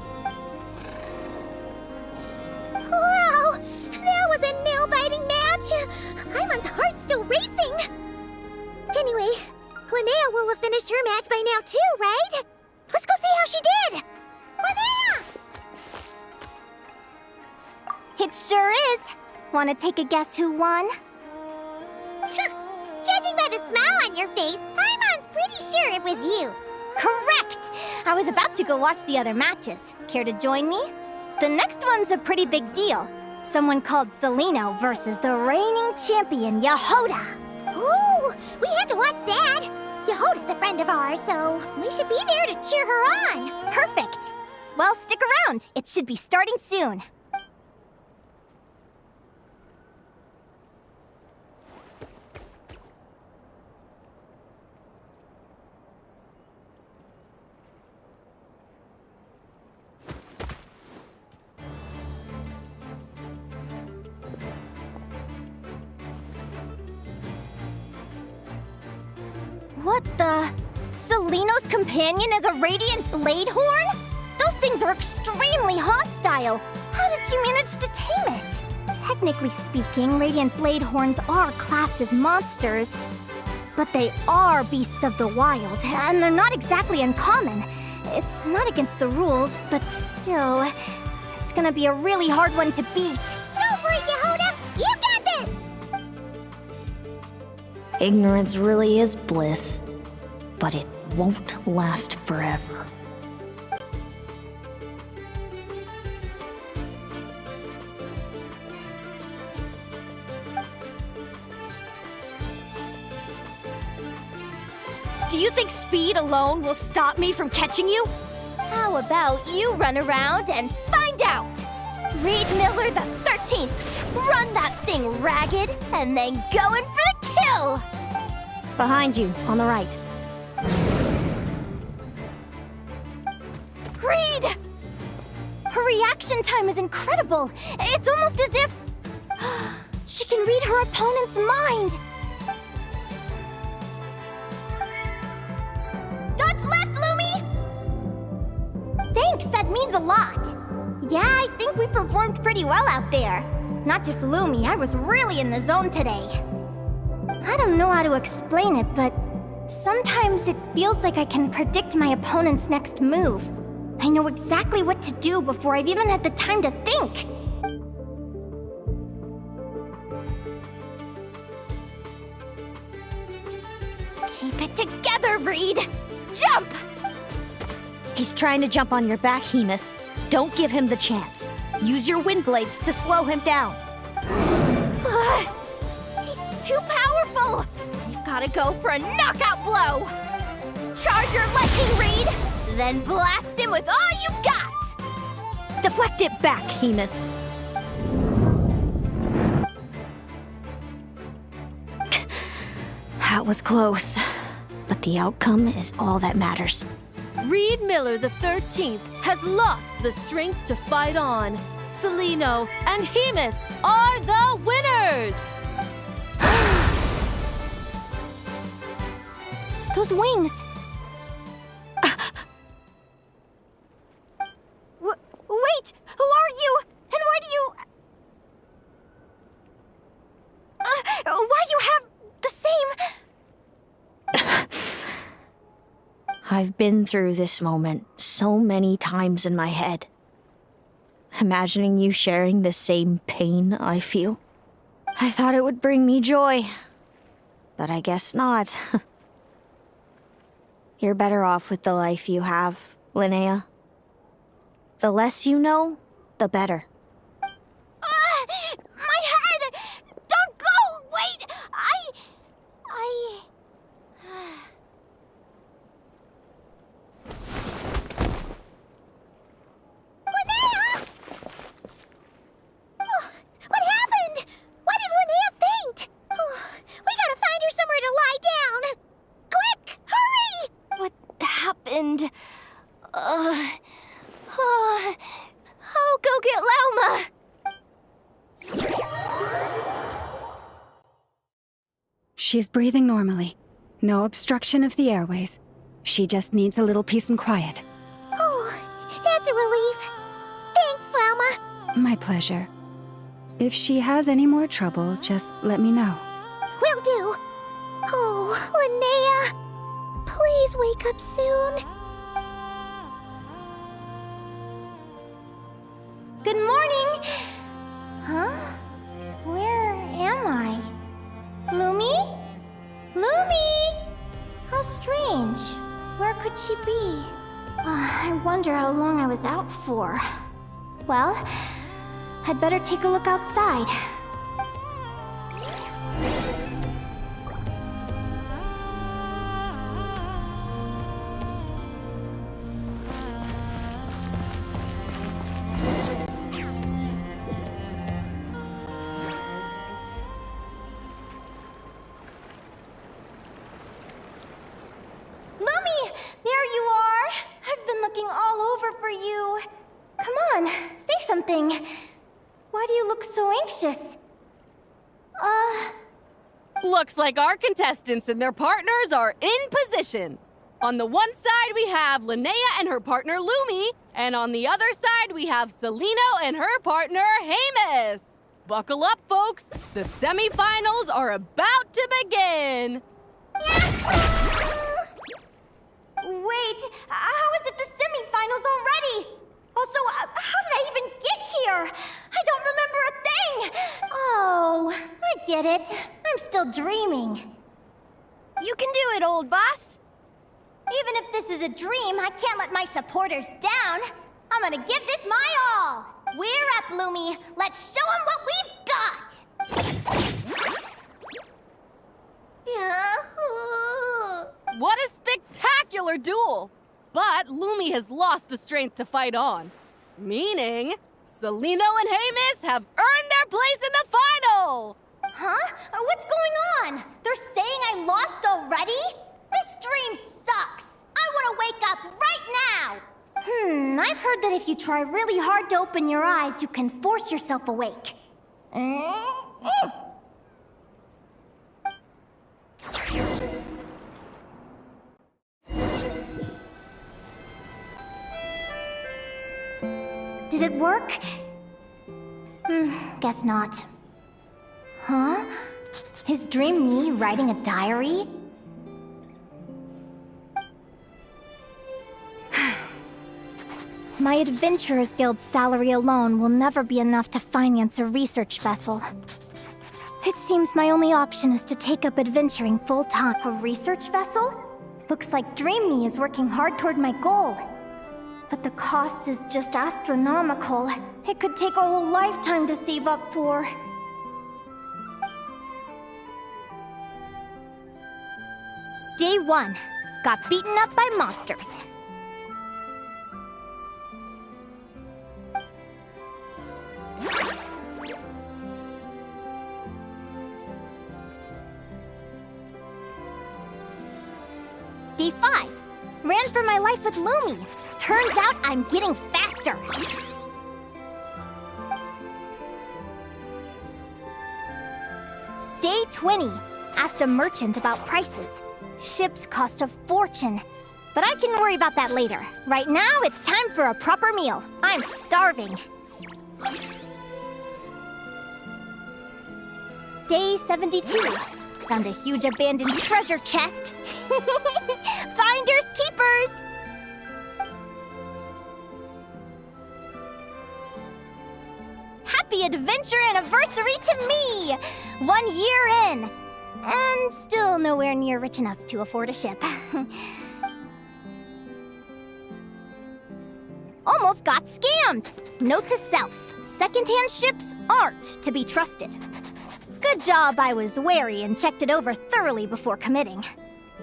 Wow! That was a nail-biting match! Paimon's heart's still racing! Anyway, Linnea will have finished her match by now too, right? Let's go see how she did! Linnea! It sure is. Want to take a guess who won? Judging by the smile on your face, Paimon's pretty sure it was you. Correct! I was about to go watch the other matches. Care to join me? The next one's a pretty big deal. Someone called Celino versus the reigning champion, Yehoda. Ooh, we have to watch that. Yehoda's a friend of ours, so we should be there to cheer her on. Perfect. Well, stick around. It should be starting soon. What the? Celino's companion is a radiant blade horn? Those things are extremely hostile. How did you manage to tame it? Technically speaking, radiant blade horns are classed as monsters. But they are beasts of the wild, and they're not exactly uncommon. It's not against the rules, but still, it's gonna be a really hard one to beat. Go for it, Yehoda! You got this! Ignorance really is bliss, but it won't last forever. Do you think speed alone will stop me from catching you? How about you run around and find out? Reed Miller, the 13th! Run that thing ragged, and then go in for the kill! Behind you, on the right. Reed! Her reaction time is incredible. It's almost as if she can read her opponent's mind. Dodge left, Lumi! Thanks, that means a lot. Yeah, I think we performed pretty well out there. Not just Lumi, I was really in the zone today. I don't know how to explain it, but sometimes it feels like I can predict my opponent's next move. I know exactly what to do before I've even had the time to think. Keep it together, Reed! Jump! He's trying to jump on your back, Hemus. Don't give him the chance. Use your wind blades to slow him down. He's too powerful! You've gotta go for a knockout blow! Charge your lightning, Reed! Then blast him with all you've got! Deflect it back, Hemus. That was close, but the outcome is all that matters. Reed Miller the 13th has lost the strength to fight on. Celino and Hemus are the winners! Those wings! Wait! Who are you? And why do you... why do you have the same... I've been through this moment so many times in my head. Imagining you sharing the same pain I feel. I thought it would bring me joy, but I guess not. You're better off with the life you have, Linnea. The less you know, the better. My head! Don't go! Wait! Linnea! Oh, what happened? Why did Linnea faint? Oh, we gotta find her somewhere to lie down! Quick! Hurry! What happened? I'll go get Lauma! She's breathing normally. No obstruction of the airways. She just needs a little peace and quiet. Oh, that's a relief. Thanks, Lauma. My pleasure. If she has any more trouble, just let me know. Will do. Oh, Linnea. Please wake up soon. Good morning! Huh? Where am I? Lumi? Lumi! How strange. Where could she be? I wonder how long I was out for. Well, I'd better take a look outside. Lumi! There you are! I've been looking all over for you. Come on, say something. Why do you look so anxious? Looks like our contestants and their partners are in position. On the one side, we have Linnea and her partner Lumi, and on the other side, we have Celino and her partner Hemus. Buckle up, folks. The semifinals are about to begin. Wait, how is it the semifinals already? Also, how did I even get here? I don't remember a thing! Oh, I get it. I'm still dreaming. You can do it, old boss. Even if this is a dream, I can't let my supporters down. I'm gonna give this my all. We're up, Lumi. Let's show them what we've got! What a spectacular duel! But Lumi has lost the strength to fight on. Meaning, Celino and Hamus have earned their place in the final! Huh? What's going on? They're saying I lost already? This dream sucks! I want to wake up right now! I've heard that if you try really hard to open your eyes, you can force yourself awake. Did it work? Guess not. Huh? Is Dream me writing a diary? My Adventurers Guild salary alone will never be enough to finance a research vessel. It seems my only option is to take up adventuring full-time. A research vessel? Looks like Dream Me is working hard toward my goal. But the cost is just astronomical. It could take a whole lifetime to save up for. Day 1. Got beaten up by monsters. Day 5. Ran for my life with Lumi. Turns out I'm getting faster. Day 20. Asked a merchant about prices. Ships cost a fortune. But I can worry about that later. Right now, it's time for a proper meal. I'm starving. Day 72. Found a huge abandoned treasure chest. Finders keepers! Happy adventure anniversary to me! 1 year in! And still nowhere near rich enough to afford a ship. Almost got scammed! Note to self, secondhand ships aren't to be trusted. Good job I was wary and checked it over thoroughly before committing.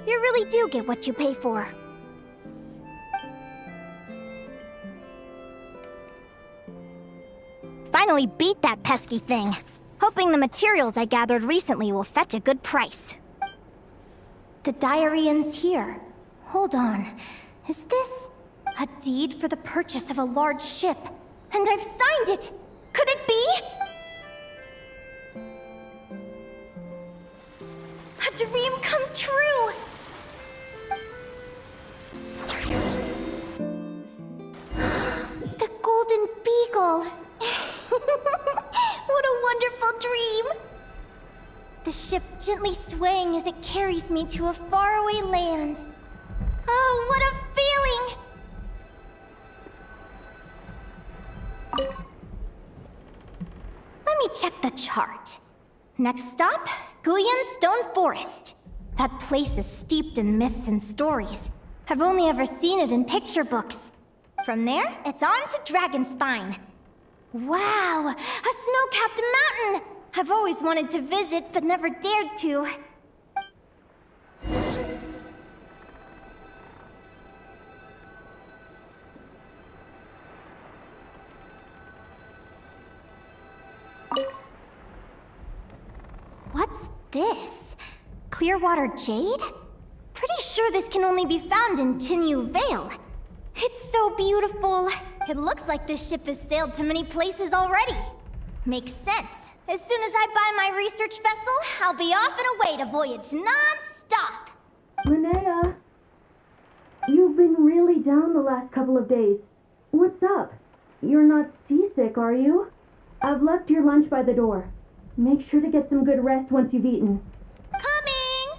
You really do get what you pay for. Finally beat that pesky thing. Hoping the materials I gathered recently will fetch a good price. The diary ends here. Hold on. Is this a deed for the purchase of a large ship? And I've signed it! Could it be? A dream come true! The Golden Beagle! What a wonderful dream! The ship gently swaying as it carries me to a faraway land. Oh, what a feeling! Let me check the chart. Next stop, Guyan Stone Forest. That place is steeped in myths and stories. I've only ever seen it in picture books. From there, it's on to Dragonspine. Wow, a snow-capped mountain! I've always wanted to visit, but never dared to. What's this? Clearwater jade? Pretty sure this can only be found in Tinyu Vale. It's so beautiful. It looks like this ship has sailed to many places already. Makes sense. As soon as I buy my research vessel, I'll be off and away to voyage non-stop. Linnea, you've been really down the last couple of days. What's up? You're not seasick, are you? I've left your lunch by the door. Make sure to get some good rest once you've eaten. Coming!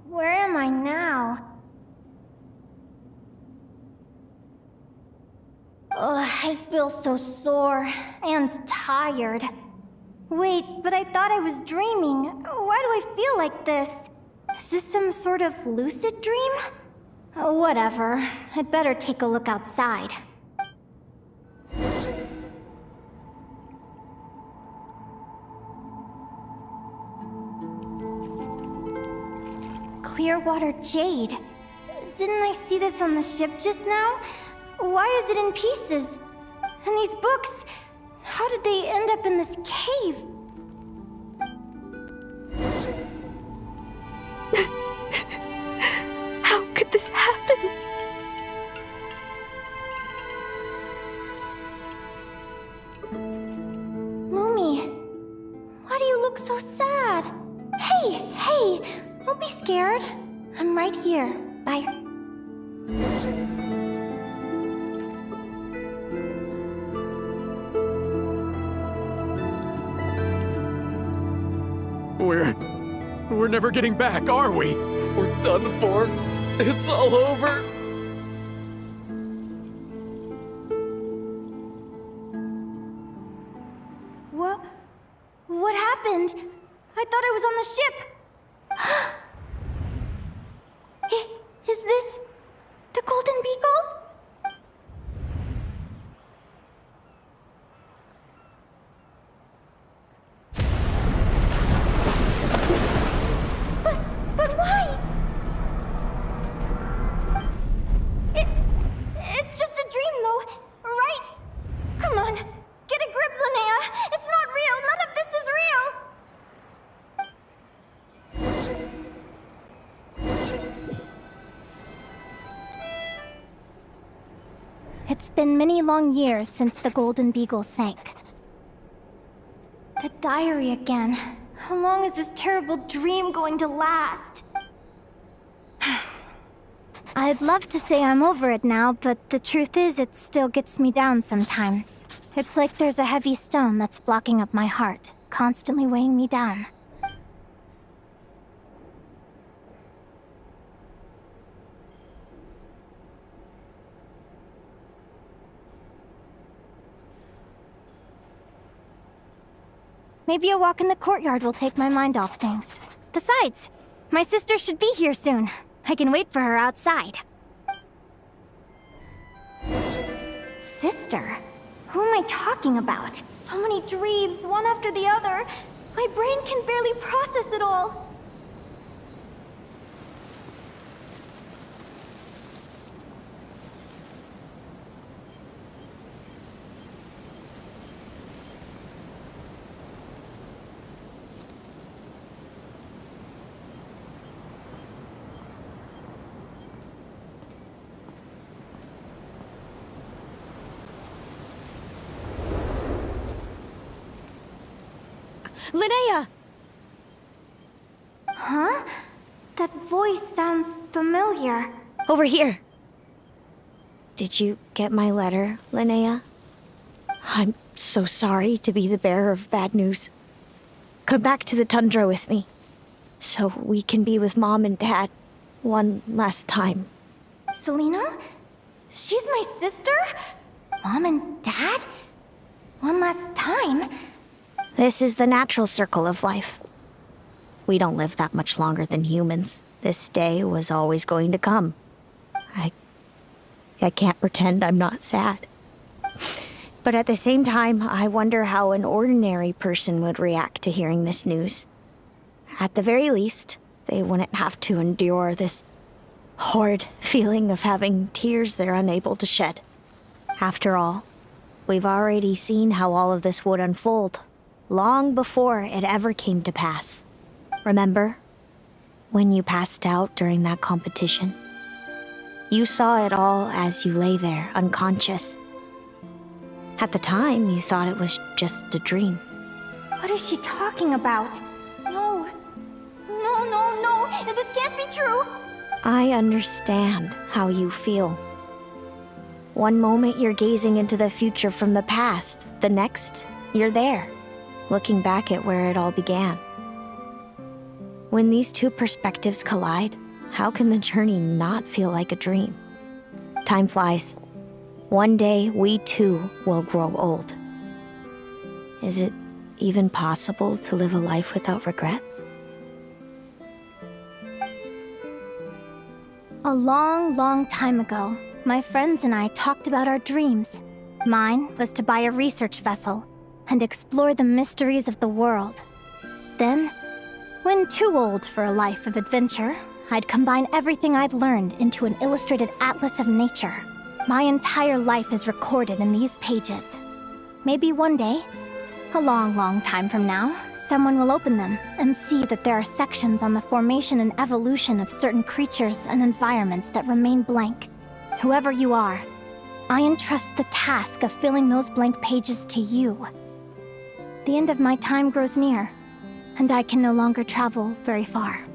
Where am I now? I feel so sore and tired. Wait, but I thought I was dreaming. Why do I feel like this? Is this some sort of lucid dream? Whatever. I'd better take a look outside. clear water jade. Didn't I see this on the ship just now? Why is it in pieces? And these books, how did they end up in this cave? How could this happen? Lumi, why do you look so sad? Hey, don't be scared. I'm right here. Bye. We're never getting back, are we? We're done for. It's all over. What happened? I thought I was on the ship. Is this the Golden Beagle? But why? It's just a dream, though, right? Come on, get a grip, Linnea. It's not real. None of this is real. It's been many long years since the Golden Beagle sank. The diary again. How long is this terrible dream going to last? I'd love to say I'm over it now, but the truth is it still gets me down sometimes. It's like there's a heavy stone that's blocking up my heart, constantly weighing me down. Maybe a walk in the courtyard will take my mind off things. Besides, my sister should be here soon. I can wait for her outside. Sister? Who am I talking about? So many dreams, one after the other. My brain can barely process it all. Linnea! Huh? That voice sounds familiar. Over here. Did you get my letter, Linnea? I'm so sorry to be the bearer of bad news. Come back to the tundra with me, so we can be with Mom and Dad one last time. Selena? She's my sister? Mom and Dad? One last time? This is the natural circle of life. We don't live that much longer than humans. This day was always going to come. I can't pretend I'm not sad. But at the same time, I wonder how an ordinary person would react to hearing this news. At the very least, they wouldn't have to endure this horrid feeling of having tears they're unable to shed. After all, we've already seen how all of this would unfold, long before it ever came to pass. Remember, when you passed out during that competition? You saw it all as you lay there, unconscious. At the time, you thought it was just a dream. What is she talking about? No. This can't be true. I understand how you feel. One moment you're gazing into the future from the past, the next, you're there, looking back at where it all began. When these two perspectives collide, how can the journey not feel like a dream? Time flies. One day, we too will grow old. Is it even possible to live a life without regrets? A long, long time ago, my friends and I talked about our dreams. Mine was to buy a research vessel and explore the mysteries of the world. Then, when too old for a life of adventure, I'd combine everything I'd learned into an illustrated atlas of nature. My entire life is recorded in these pages. Maybe one day, a long, long time from now, someone will open them and see that there are sections on the formation and evolution of certain creatures and environments that remain blank. Whoever you are, I entrust the task of filling those blank pages to you. The end of my time grows near, and I can no longer travel very far.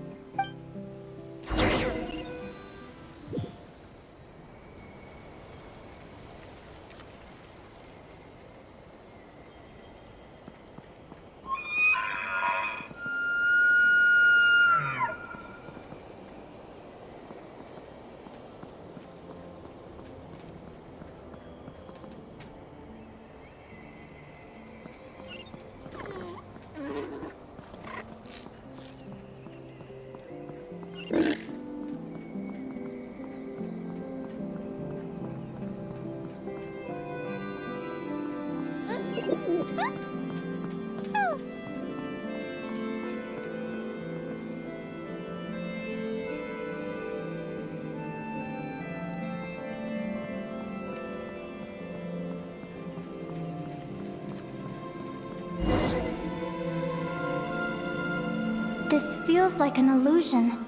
This feels like an illusion,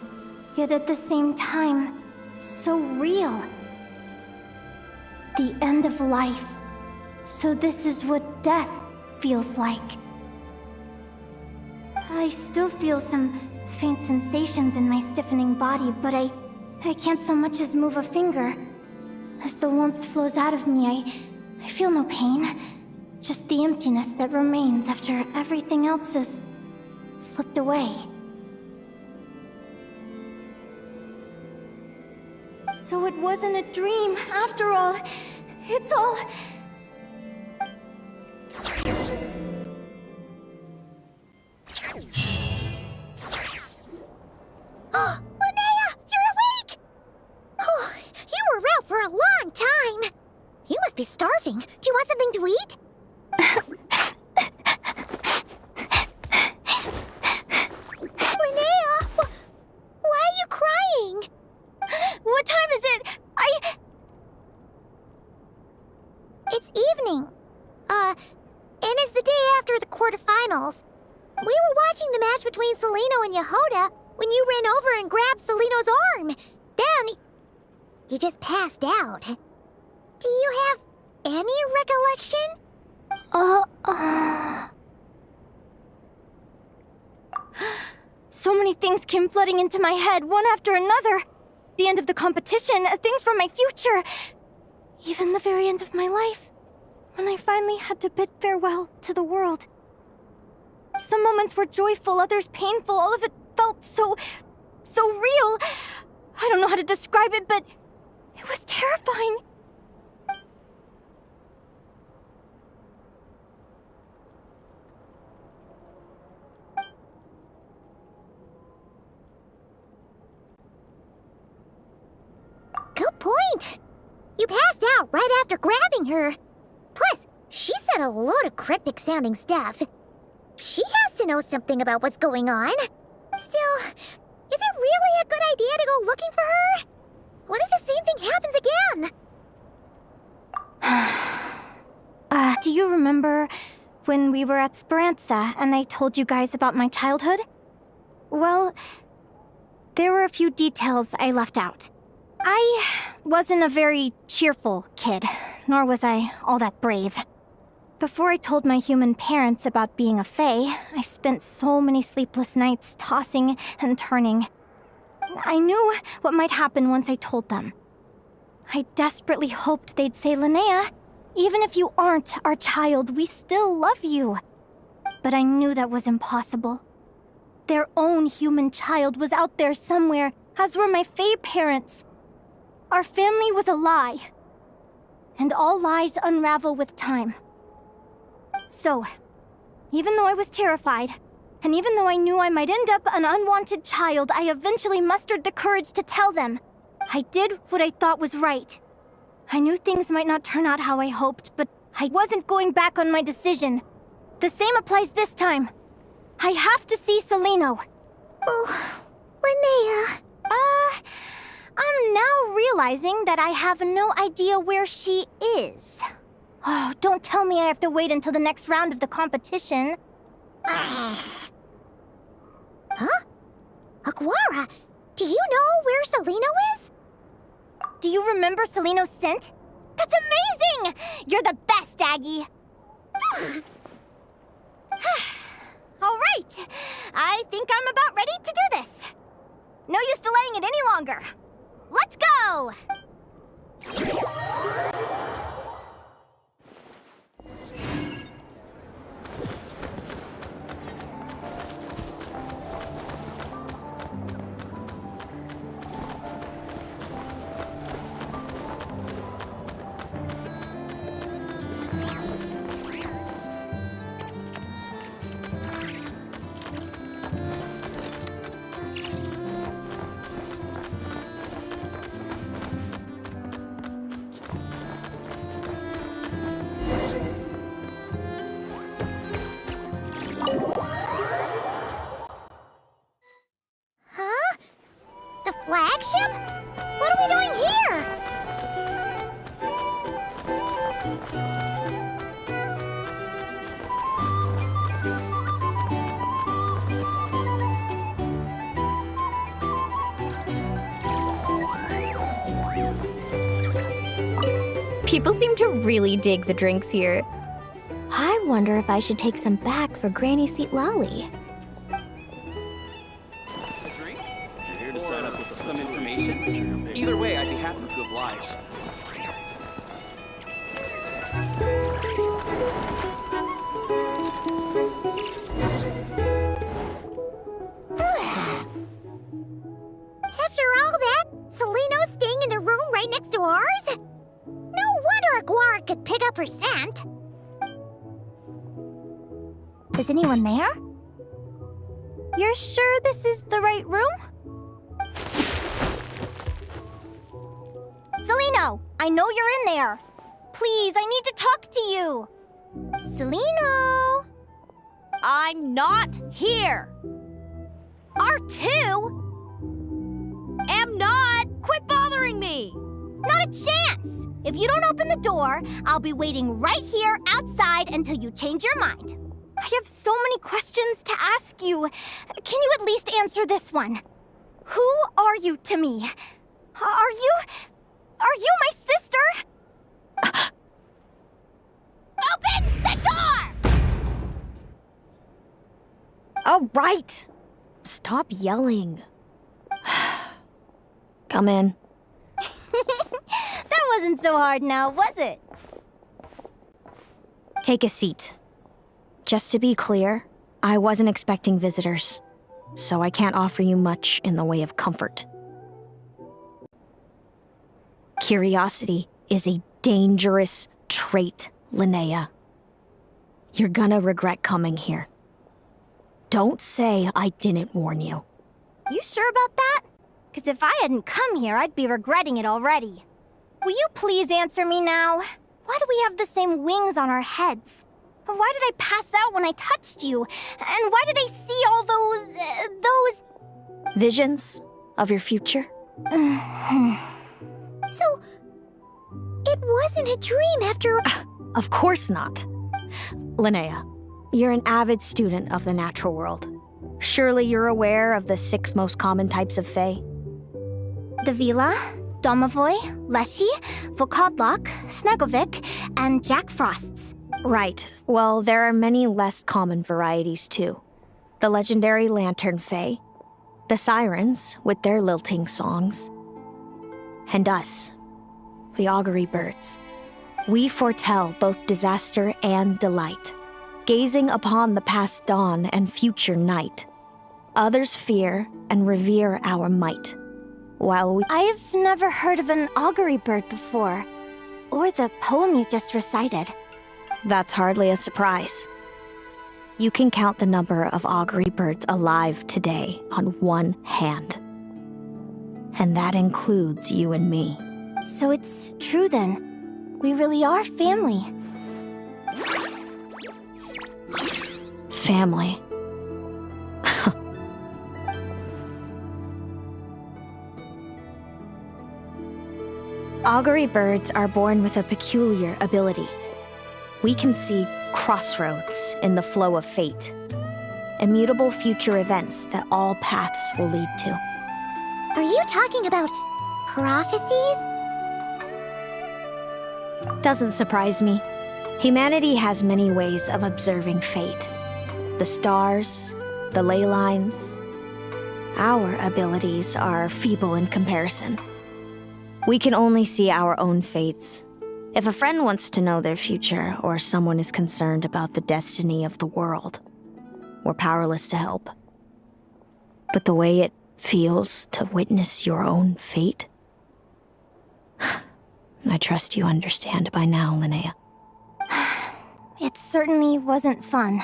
yet at the same time, so real. The end of life. So this is what death feels like. I still feel some faint sensations in my stiffening body, but I can't so much as move a finger. As the warmth flows out of me, I feel no pain. Just the emptiness that remains after everything else has slipped away. So it wasn't a dream, after all. It's all... Oh, Linnea, you're awake! Oh, you were out for a long time. You must be starving. Do you want something to eat? Linnea, why are you crying? What time is it? It's evening. And it's the day after the quarterfinals. We were watching the match between Celino and Yehoda when you ran over and grabbed Celino's arm. Then, you just passed out. Do you have any recollection? So many things came flooding into my head, one after another. The end of the competition, things from my future. Even the very end of my life, when I finally had to bid farewell to the world. Some moments were joyful, others painful. All of it felt so real. I don't know how to describe it, but it was terrifying. Good point. You passed out right after grabbing her. Plus, she said a load of cryptic-sounding stuff. She has to know something about what's going on. Still, is it really a good idea to go looking for her? What if the same thing happens again? Do you remember when we were at Speranza and I told you guys about my childhood? Well, there were a few details I left out. I wasn't a very cheerful kid, nor was I all that brave. Before I told my human parents about being a fae, I spent so many sleepless nights tossing and turning. I knew what might happen once I told them. I desperately hoped they'd say, "Linnea, even if you aren't our child, we still love you." But I knew that was impossible. Their own human child was out there somewhere, as were my fae parents. Our family was a lie. And all lies unravel with time. So, even though I was terrified, and even though I knew I might end up an unwanted child, I eventually mustered the courage to tell them. I did what I thought was right. I knew things might not turn out how I hoped, but I wasn't going back on my decision. The same applies this time. I have to see Celino. Oh, Linnea. I'm now realizing that I have no idea where she is. Oh, don't tell me I have to wait until the next round of the competition. Huh? Aguara, do you know where Celino is? Do you remember Celino's scent? That's amazing! You're the best, Aggie! All right, I think I'm about ready to do this. No use delaying it any longer. Let's go! Huh? The flagship? What are we doing here? People seem to really dig the drinks here. I wonder if I should take some back for Granny Seat Lolly. A drink? If you're here to sign up with some information, either way, I'd be happy to oblige. After all that, Celino's staying in the room right next to ours? No wonder Aguara could pick up her scent. Is anyone there? You're sure this is the right room? Celino, I know you're in there. Please, I need to talk to you. Celino! I'm not here. R2? Am not. Quit bothering me. Not a chance! If you don't open the door, I'll be waiting right here outside until you change your mind. I have so many questions to ask you. Can you at least answer this one? Who are you to me? Are you my sister? Open the door! All right. Stop yelling. Come in. That wasn't so hard now, was it? Take a seat. Just to be clear, I wasn't expecting visitors, so I can't offer you much in the way of comfort. Curiosity is a dangerous trait, Linnea. You're gonna regret coming here. Don't say I didn't warn you. You sure about that? Because if I hadn't come here, I'd be regretting it already. Will you please answer me now? Why do we have the same wings on our heads? Why did I pass out when I touched you? And why did I see all those... Visions of your future? So, it wasn't a dream after... Of course not. Linnea, you're an avid student of the natural world. Surely you're aware of the 6 most common types of Fae? The Vila, Domovoy, Leshy, Volkodlok, Snegovic, and Jack Frosts. Right. Well, there are many less common varieties, too. The legendary Lantern Fae, the Sirens with their lilting songs, and us, the Augury Birds. We foretell both disaster and delight, gazing upon the past dawn and future night. Others fear and revere our might, while we... I've never heard of an augury bird before, or the poem you just recited. That's hardly a surprise. You can count the number of augury birds alive today on one hand. And that includes you and me. So it's true then. We really are family. Family. Augury birds are born with a peculiar ability. We can see crossroads in the flow of fate. Immutable future events that all paths will lead to. Are you talking about prophecies? Doesn't surprise me. Humanity has many ways of observing fate. The stars, the ley lines. Our abilities are feeble in comparison. We can only see our own fates. If a friend wants to know their future, or someone is concerned about the destiny of the world, we're powerless to help. But the way it feels to witness your own fate, I trust you understand by now, Linnea. It certainly wasn't fun.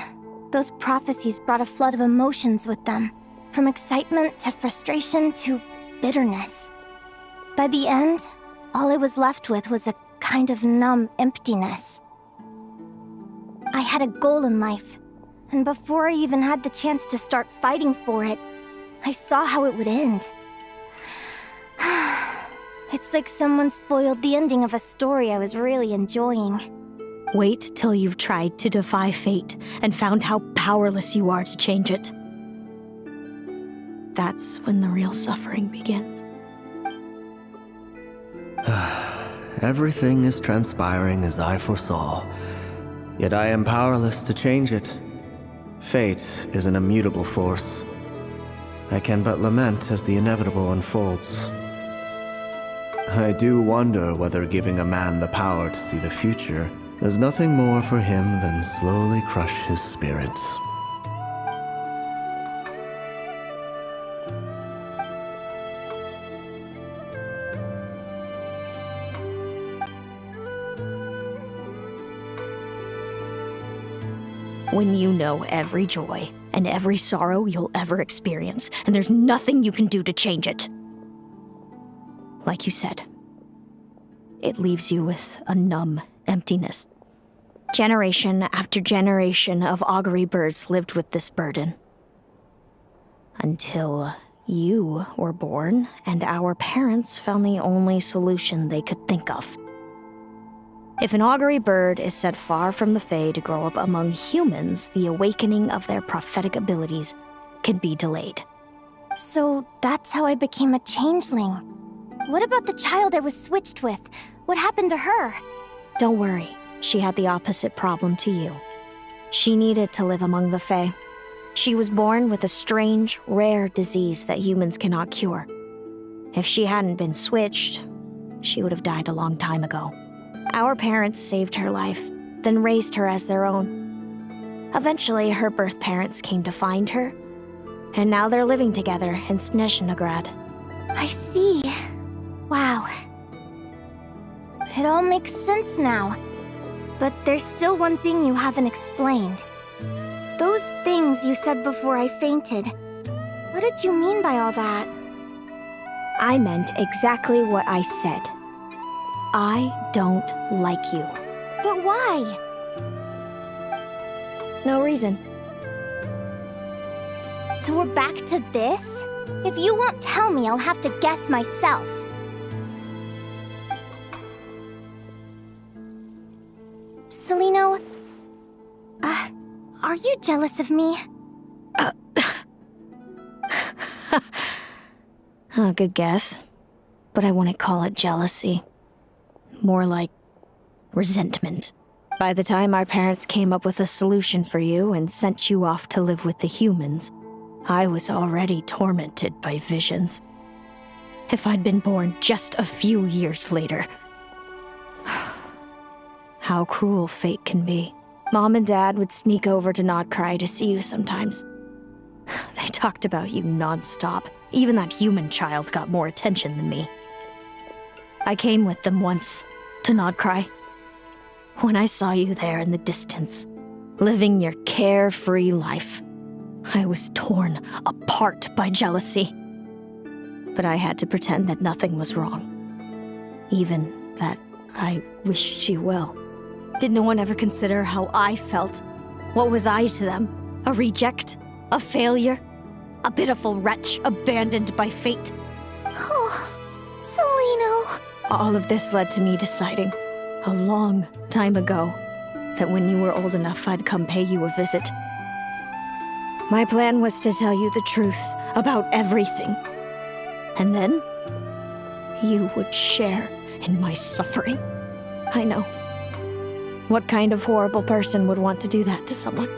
Those prophecies brought a flood of emotions with them, from excitement to frustration to bitterness. By the end, all I was left with was a kind of numb emptiness. I had a goal in life, and before I even had the chance to start fighting for it, I saw how it would end. It's like someone spoiled the ending of a story I was really enjoying. Wait till you've tried to defy fate and found how powerless you are to change it. That's when the real suffering begins. Everything is transpiring as I foresaw, yet I am powerless to change it. Fate is an immutable force. I can but lament as the inevitable unfolds. I do wonder whether giving a man the power to see the future does nothing more for him than slowly crush his spirit. When you know every joy and every sorrow you'll ever experience, and there's nothing you can do to change it. Like you said, it leaves you with a numb emptiness. Generation after generation of augury birds lived with this burden. Until you were born, and our parents found the only solution they could think of. If an augury bird is set far from the Fae to grow up among humans, the awakening of their prophetic abilities can be delayed. So that's how I became a changeling. What about the child I was switched with? What happened to her? Don't worry, she had the opposite problem to you. She needed to live among the Fae. She was born with a strange, rare disease that humans cannot cure. If she hadn't been switched, she would have died a long time ago. Our parents saved her life, then raised her as their own. Eventually, her birth parents came to find her, and now they're living together in Snezhnograd. I see. Wow. It all makes sense now. But there's still one thing you haven't explained. Those things you said before I fainted. What did you mean by all that? I meant exactly what I said. I don't like you. But why? No reason. So we're back to this? If you won't tell me, I'll have to guess myself. Celino, are you jealous of me? Good guess. But I wouldn't call it jealousy. More like resentment. By the time our parents came up with a solution for you and sent you off to live with the humans, I was already tormented by visions. If I'd been born just a few years later. How cruel fate can be. Mom and Dad would sneak over to Nodcry to see you sometimes. They talked about you nonstop. Even that human child got more attention than me. I came with them once, to Nodcry. When I saw you there in the distance, living your carefree life, I was torn apart by jealousy. But I had to pretend that nothing was wrong. Even that I wished you well. Did no one ever consider how I felt? What was I to them? A reject? A failure? A pitiful wretch abandoned by fate? Oh, Celino. All of this led to me deciding, a long time ago, that when you were old enough, I'd come pay you a visit. My plan was to tell you the truth about everything. And then, you would share in my suffering. I know. What kind of horrible person would want to do that to someone?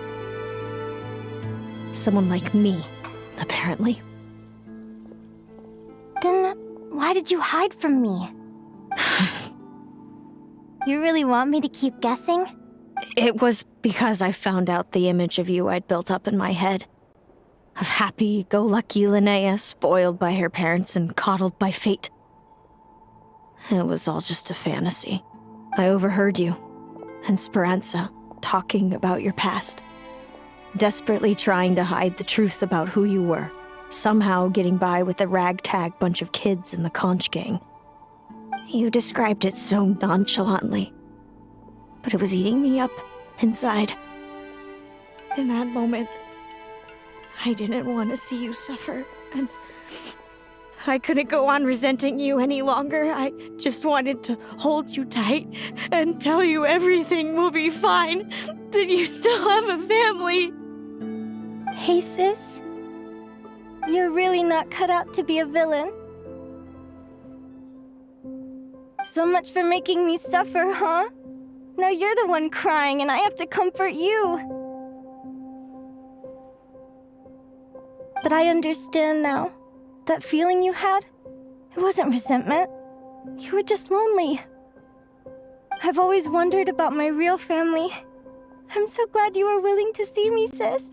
Someone like me, apparently. Then why did you hide from me? You really want me to keep guessing? It was because I found out the image of you I'd built up in my head. Of happy-go-lucky Linnea, spoiled by her parents and coddled by fate. It was all just a fantasy. I overheard you and Speranza talking about your past. Desperately trying to hide the truth about who you were. Somehow getting by with a ragtag bunch of kids in the conch gang. You described it so nonchalantly. But it was eating me up inside. In that moment, I didn't want to see you suffer, and I couldn't go on resenting you any longer. I just wanted to hold you tight and tell you everything will be fine, that you still have a family. Hey, sis. You're really not cut out to be a villain. So much for making me suffer, huh? Now you're the one crying and I have to comfort you. But I understand now. That feeling you had, it wasn't resentment. You were just lonely. I've always wondered about my real family. I'm so glad you were willing to see me, sis.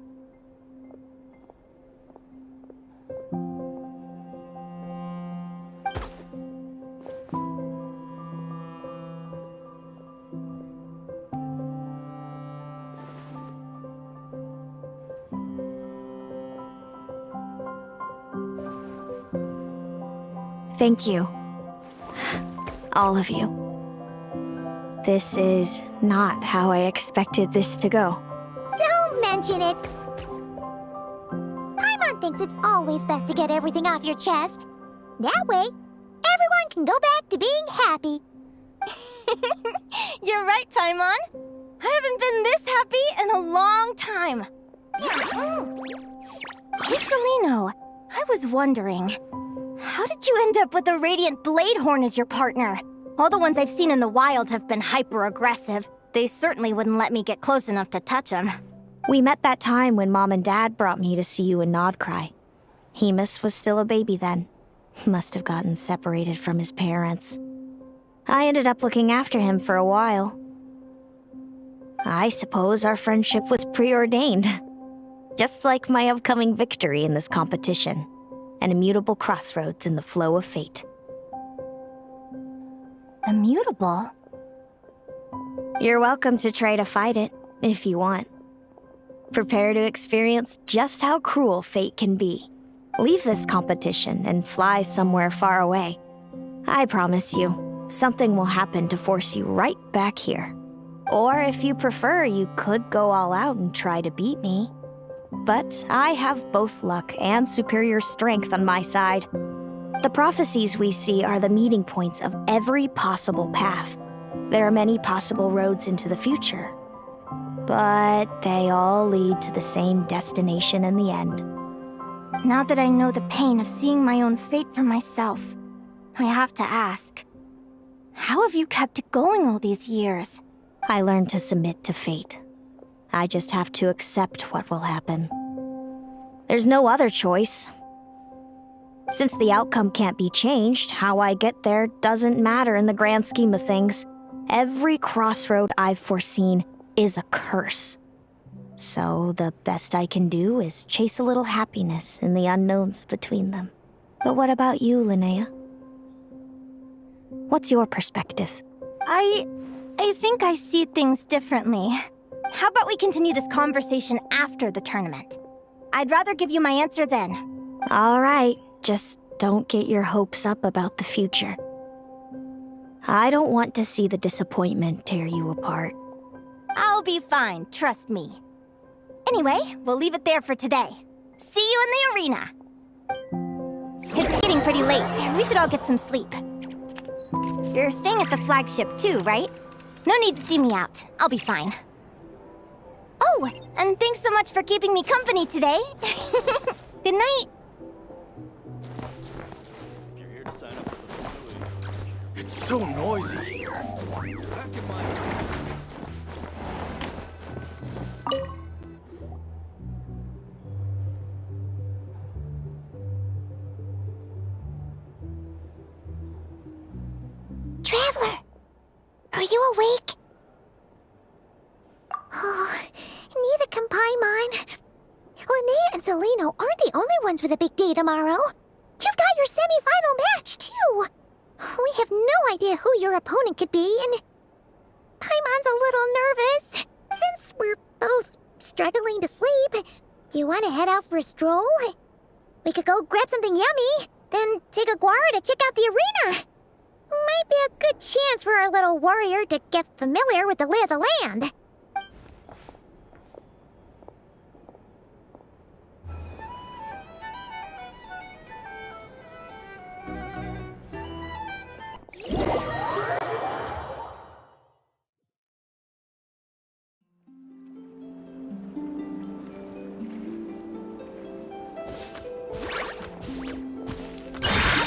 Thank you. All of you. This is not how I expected this to go. Don't mention it. Paimon thinks it's always best to get everything off your chest. That way, everyone can go back to being happy. You're right, Paimon. I haven't been this happy in a long time. Hey, Celino, I was wondering, how did you end up with a Radiant Bladehorn as your partner? All the ones I've seen in the wild have been hyper-aggressive. They certainly wouldn't let me get close enough to touch them. We met that time when Mom and Dad brought me to see you in Nodcry. Hemus was still a baby then. Must have gotten separated from his parents. I ended up looking after him for a while. I suppose our friendship was preordained. Just like my upcoming victory in this competition. An immutable crossroads in the flow of fate. Immutable? You're welcome to try to fight it, if you want. Prepare to experience just how cruel fate can be. Leave this competition and fly somewhere far away. I promise you, something will happen to force you right back here. Or if you prefer, you could go all out and try to beat me. But I have both luck and superior strength on my side. The prophecies we see are the meeting points of every possible path. There are many possible roads into the future. But they all lead to the same destination in the end. Now that I know the pain of seeing my own fate for myself, I have to ask, how have you kept it going all these years? I learned to submit to fate. I just have to accept what will happen. There's no other choice. Since the outcome can't be changed, how I get there doesn't matter in the grand scheme of things. Every crossroad I've foreseen is a curse. So the best I can do is chase a little happiness in the unknowns between them. But what about you, Linnea? What's your perspective? I think I see things differently. How about we continue this conversation after the tournament? I'd rather give you my answer then. All right, just don't get your hopes up about the future. I don't want to see the disappointment tear you apart. I'll be fine, trust me. Anyway, we'll leave it there for today. See you in the arena! It's getting pretty late. We should all get some sleep. You're staying at the flagship too, right? No need to see me out. I'll be fine. Oh, and thanks so much for keeping me company today. Good night. If you're here to sign up for the facility. It's so noisy here. Traveler! Are you awake? Oh, neither can Paimon. Linnea and Celino aren't the only ones with a big day tomorrow. You've got your semi-final match, too. We have no idea who your opponent could be, and Paimon's a little nervous. Since we're both struggling to sleep, you want to head out for a stroll? We could go grab something yummy, then take a guara to check out the arena. Might be a good chance for our little warrior to get familiar with the lay of the land.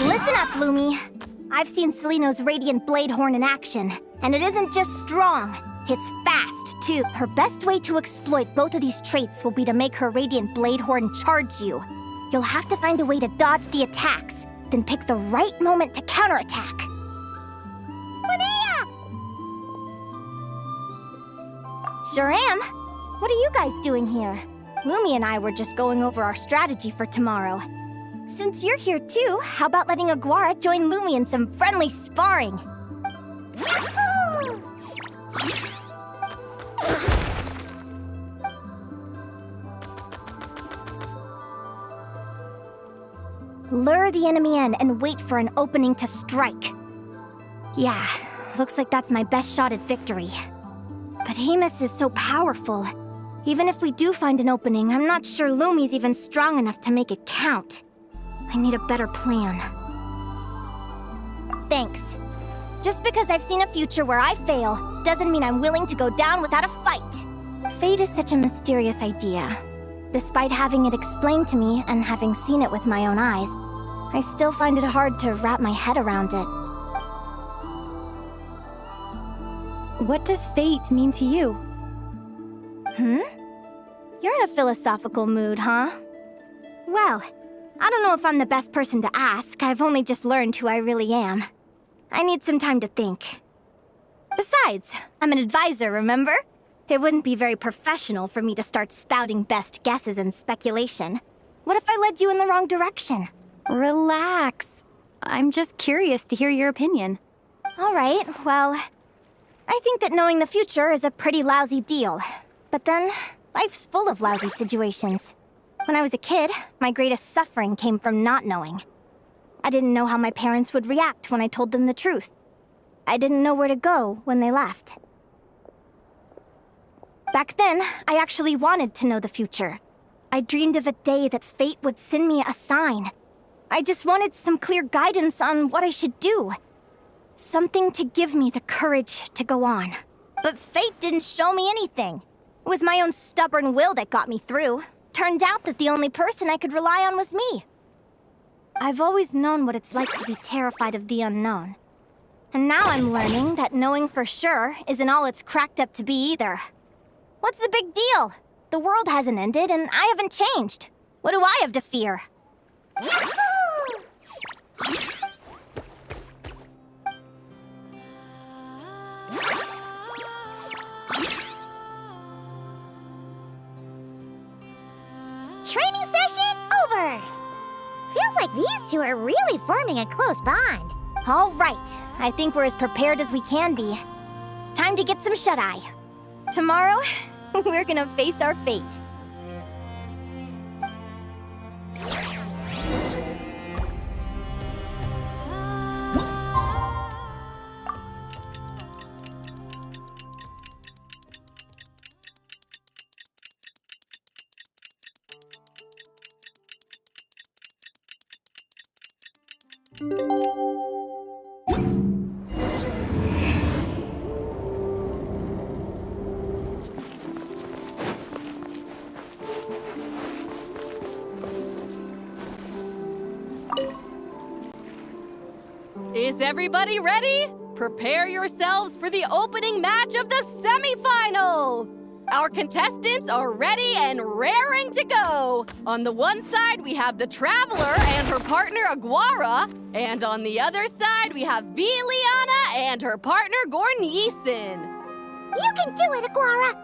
Listen up, Lumi. I've seen Celino's Radiant Blade Horn in action, and it isn't just strong, it's fast, too. Her best way to exploit both of these traits will be to make her Radiant Blade Horn charge you. You'll have to find a way to dodge the attacks, then pick the right moment to counterattack. Linnea! Sure am. What are you guys doing here? Lumi and I were just going over our strategy for tomorrow. Since you're here too, how about letting Aguara join Lumi in some friendly sparring? Yahoo! Lure the enemy in and wait for an opening to strike. Yeah, looks like that's my best shot at victory. But Amos is so powerful. Even if we do find an opening, I'm not sure Lumi's even strong enough to make it count. I need a better plan. Thanks. Just because I've seen a future where I fail, doesn't mean I'm willing to go down without a fight. Fate is such a mysterious idea. Despite having it explained to me and having seen it with my own eyes, I still find it hard to wrap my head around it. What does fate mean to you? You're in a philosophical mood, huh? Well, I don't know if I'm the best person to ask. I've only just learned who I really am. I need some time to think. Besides, I'm an advisor, remember? It wouldn't be very professional for me to start spouting best guesses and speculation. What if I led you in the wrong direction? Relax. I'm just curious to hear your opinion. All right, well, I think that knowing the future is a pretty lousy deal. But then, life's full of lousy situations. When I was a kid, my greatest suffering came from not knowing. I didn't know how my parents would react when I told them the truth. I didn't know where to go when they left. Back then, I actually wanted to know the future. I dreamed of a day that fate would send me a sign. I just wanted some clear guidance on what I should do. Something to give me the courage to go on. But fate didn't show me anything. It was my own stubborn will that got me through. Turned out that the only person I could rely on was me. I've always known what it's like to be terrified of the unknown. And now I'm learning that knowing for sure isn't all it's cracked up to be either. What's the big deal? The world hasn't ended and I haven't changed. What do I have to fear? Yahoo! Training session over! Feels like these two are really forming a close bond. All right, I think we're as prepared as we can be. Time to get some shut-eye. Tomorrow, we're gonna face our fate. Is everybody ready? Prepare yourselves for the opening match of the semifinals! Our contestants are ready and raring to go! On the one side, we have the Traveler and her partner Aguara, and on the other side, we have Viliana and her partner Gornyesin. You can do it, Aguara!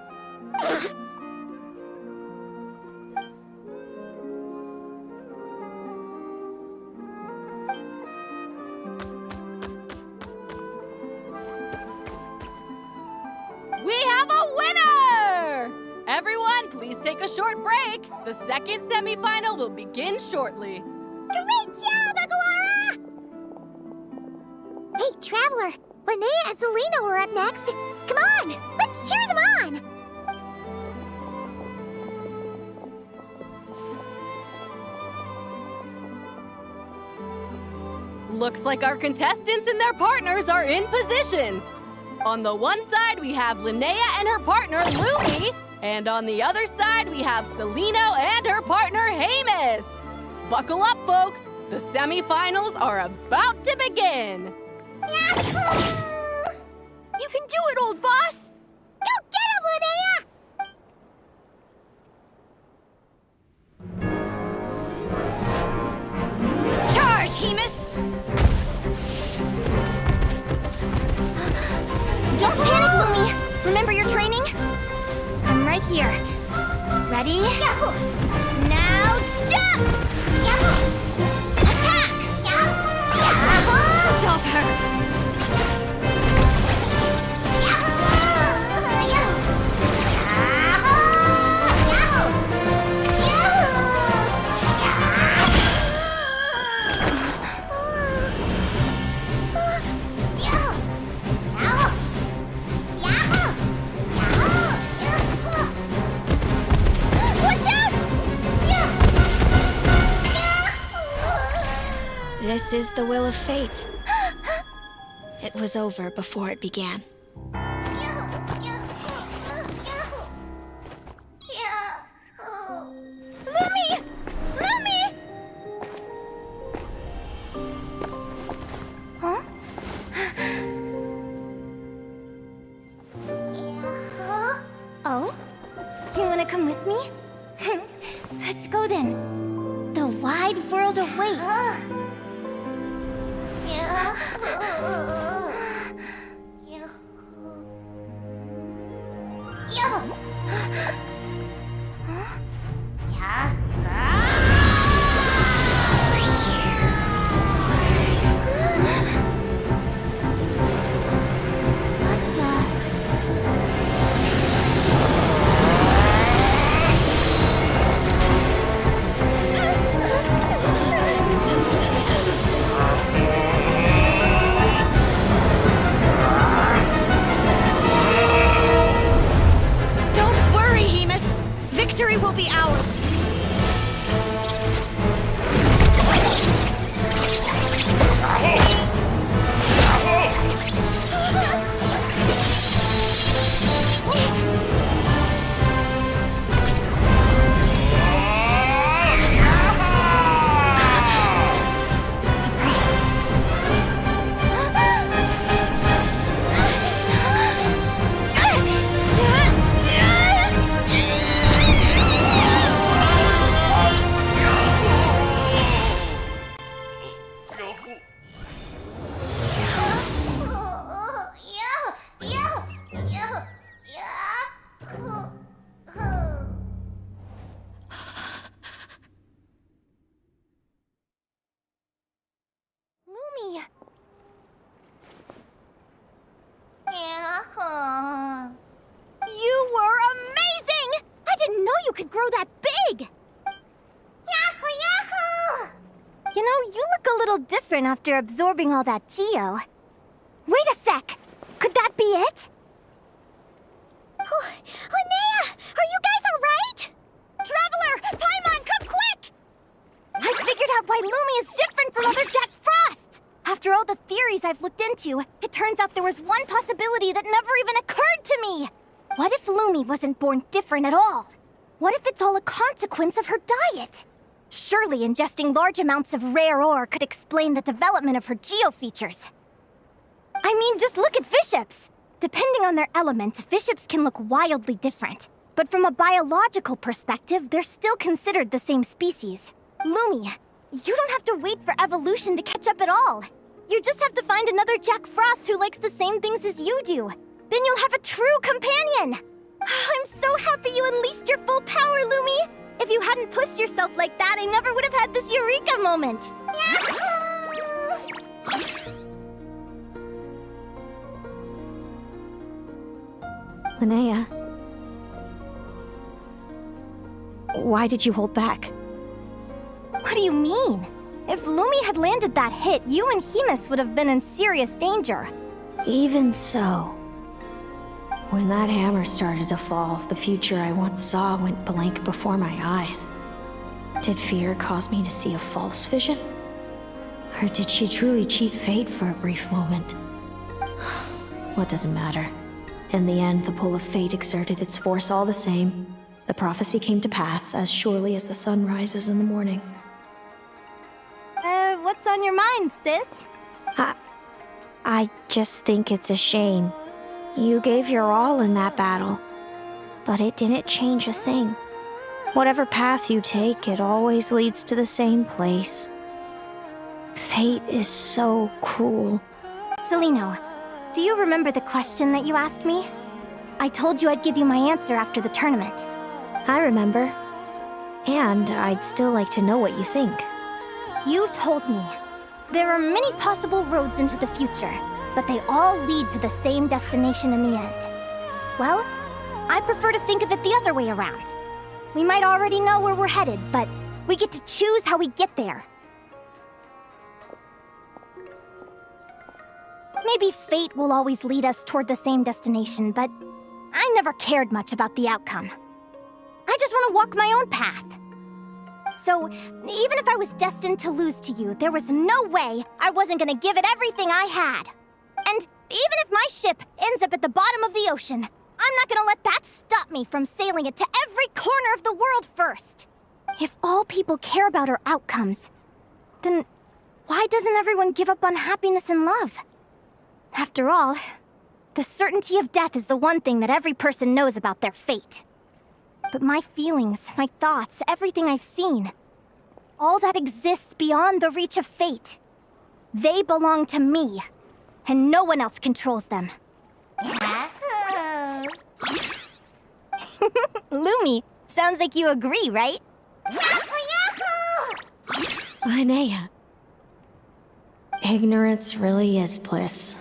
We have a winner! Everyone, please take a short break. The second semifinal will begin shortly. Great job, Aguara! Hey, Traveler, Linnea and Selena are up next. Come on, let's cheer them on! Looks like our contestants and their partners are in position. On the one side, we have Linnea and her partner, Lumi. And on the other side, we have Celino and her partner, Hamus. Buckle up, folks. The semifinals are about to begin. Yahoo! You can do it, old boss! Go get him, Linnea! Charge, Hamus! Don't panic, Lumi! Remember your training? I'm right here. Ready? Yahoo! Now jump! Yahoo! Attack! Yahoo! Stop her! This is the will of fate. It was over before it began. Lumi! Lumi! Huh? Oh? You wanna come with me? Let's go then. The wide world awaits. Victory will be ours! You were amazing! I didn't know you could grow that big! Yahoo! Yahoo! You know, you look a little different after absorbing all that Geo. Wait a sec! Could that be it? Oh, Linnea! Are you guys alright? Traveler! Paimon, come quick! I figured out why Lumi is different from other Jack Frost! After all the theories I've looked into, it turns out there was one possibility that never even occurred to me! What if Lumi wasn't born different at all? What if it's all a consequence of her diet? Surely ingesting large amounts of rare ore could explain the development of her geofeatures. I mean, just look at fiships! Depending on their element, fiships can look wildly different. But from a biological perspective, they're still considered the same species. Lumi, you don't have to wait for evolution to catch up at all. You just have to find another Jack Frost who likes the same things as you do. Then you'll have a true companion! I'm so happy you unleashed your full power, Lumi! If you hadn't pushed yourself like that, I never would have had this eureka moment! Linnea, why did you hold back? What do you mean? If Lumi had landed that hit, you and Hemus would have been in serious danger. Even so, when that hammer started to fall, the future I once saw went blank before my eyes. Did fear cause me to see a false vision? Or did she truly cheat fate for a brief moment? What does it matter? In the end, the pull of fate exerted its force all the same. The prophecy came to pass as surely as the sun rises in the morning. What's on your mind, sis? I just think it's a shame. You gave your all in that battle, but it didn't change a thing. Whatever path you take, it always leads to the same place. Fate is so cruel. Celino, do you remember the question that you asked me? I told you I'd give you my answer after the tournament. I remember. And I'd still like to know what you think. You told me. There are many possible roads into the future, but they all lead to the same destination in the end. Well, I prefer to think of it the other way around. We might already know where we're headed, but we get to choose how we get there. Maybe fate will always lead us toward the same destination, but I never cared much about the outcome. I just want to walk my own path. So, even if I was destined to lose to you, there was no way I wasn't gonna give it everything I had. And even if my ship ends up at the bottom of the ocean, I'm not gonna let that stop me from sailing it to every corner of the world first. If all people care about are outcomes, then why doesn't everyone give up on happiness and love? After all, the certainty of death is the one thing that every person knows about their fate. But my feelings, my thoughts, everything I've seen, all that exists beyond the reach of fate, they belong to me, and no one else controls them. Lumi, sounds like you agree, right? Linnea, ignorance really is bliss.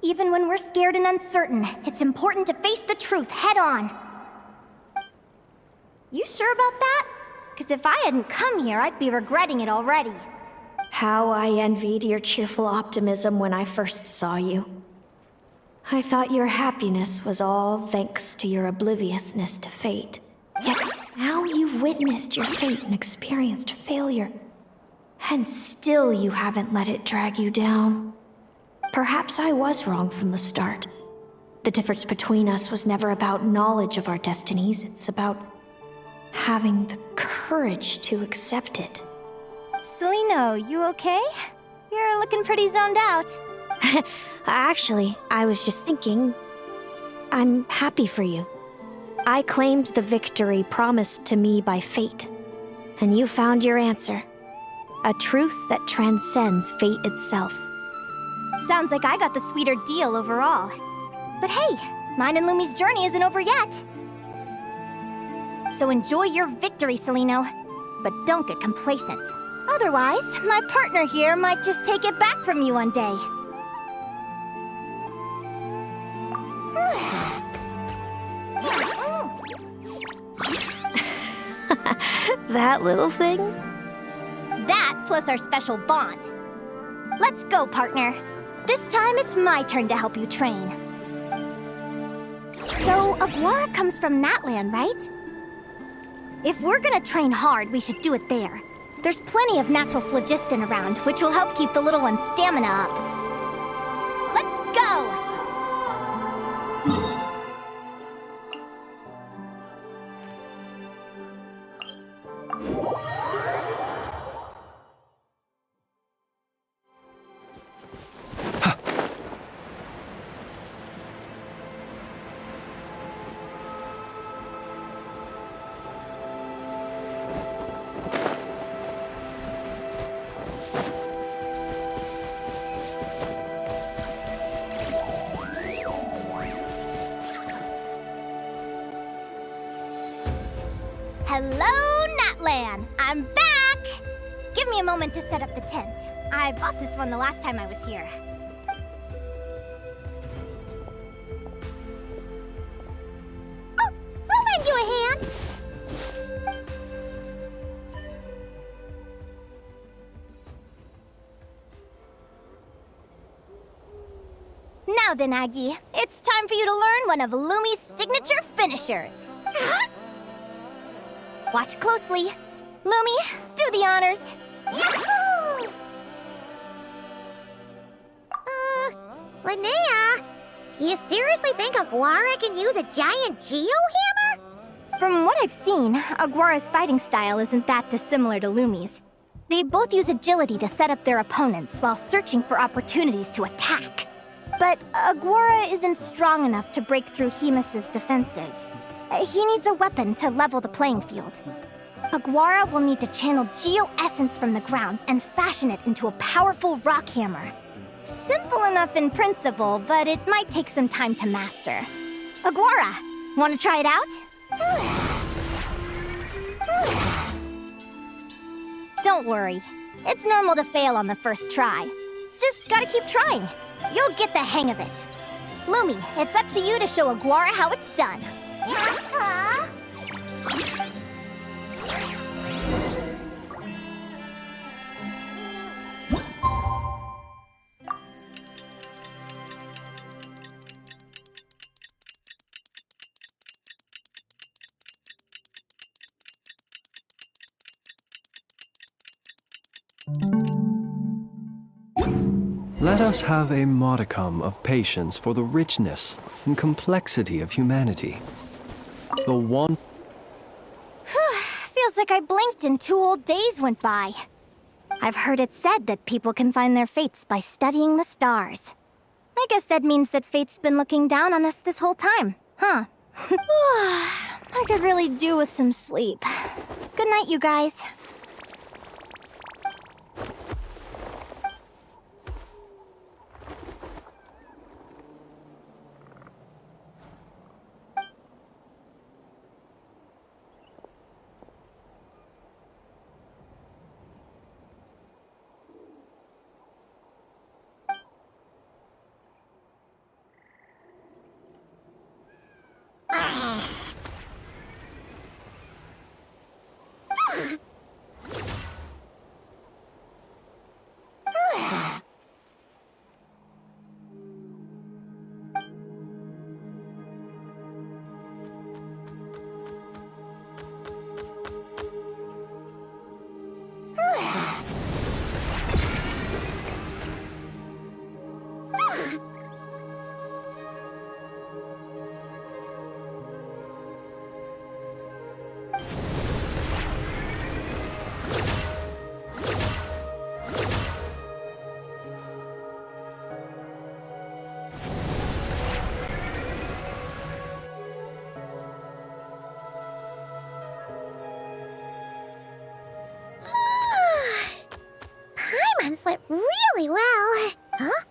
Even when we're scared and uncertain, it's important to face the truth head on. You sure about that? Because if I hadn't come here, I'd be regretting it already. How I envied your cheerful optimism when I first saw you. I thought your happiness was all thanks to your obliviousness to fate. Yet now you've witnessed your fate and experienced failure. And still you haven't let it drag you down. Perhaps I was wrong from the start. The difference between us was never about knowledge of our destinies, it's about having the courage to accept it. Celino, you okay? You're looking pretty zoned out. Actually, I was just thinking, I'm happy for you. I claimed the victory promised to me by fate, and you found your answer. A truth that transcends fate itself. Sounds like I got the sweeter deal overall. But hey, mine and Lumi's journey isn't over yet. So enjoy your victory, Celino, but don't get complacent. Otherwise, my partner here might just take it back from you one day. That little thing? That plus our special bond. Let's go, partner. This time it's my turn to help you train. So, Aguara comes from Natland, right? If we're gonna train hard, we should do it there. There's plenty of natural phlogiston around, which will help keep the little one's stamina up. Let's go! I'm back! Give me a moment to set up the tent. I bought this one the last time I was here. Oh, I'll lend you a hand. Now then, Aggie, it's time for you to learn one of Lumi's signature finishers. Watch closely. Lumi, do the honors. Yahoo! Linnea, you seriously think Aguara can use a giant geohammer? From what I've seen, Aguara's fighting style isn't that dissimilar to Lumi's. They both use agility to set up their opponents while searching for opportunities to attack. But Aguara isn't strong enough to break through Hemus's defenses. He needs a weapon to level the playing field. Aguara will need to channel geo-essence from the ground and fashion it into a powerful rock hammer. Simple enough in principle, but it might take some time to master. Aguara, want to try it out? Don't worry. It's normal to fail on the first try. Just gotta keep trying. You'll get the hang of it. Lumi, it's up to you to show Aguara how it's done. Let us have a modicum of patience for the richness and complexity of humanity. The one... Feels like I blinked and 2 whole days went by. I've heard it said that people can find their fates by studying the stars. I guess that means that fate's been looking down on us this whole time, huh? I could really do with some sleep. Good night, you guys. Paimon slept really well. Huh?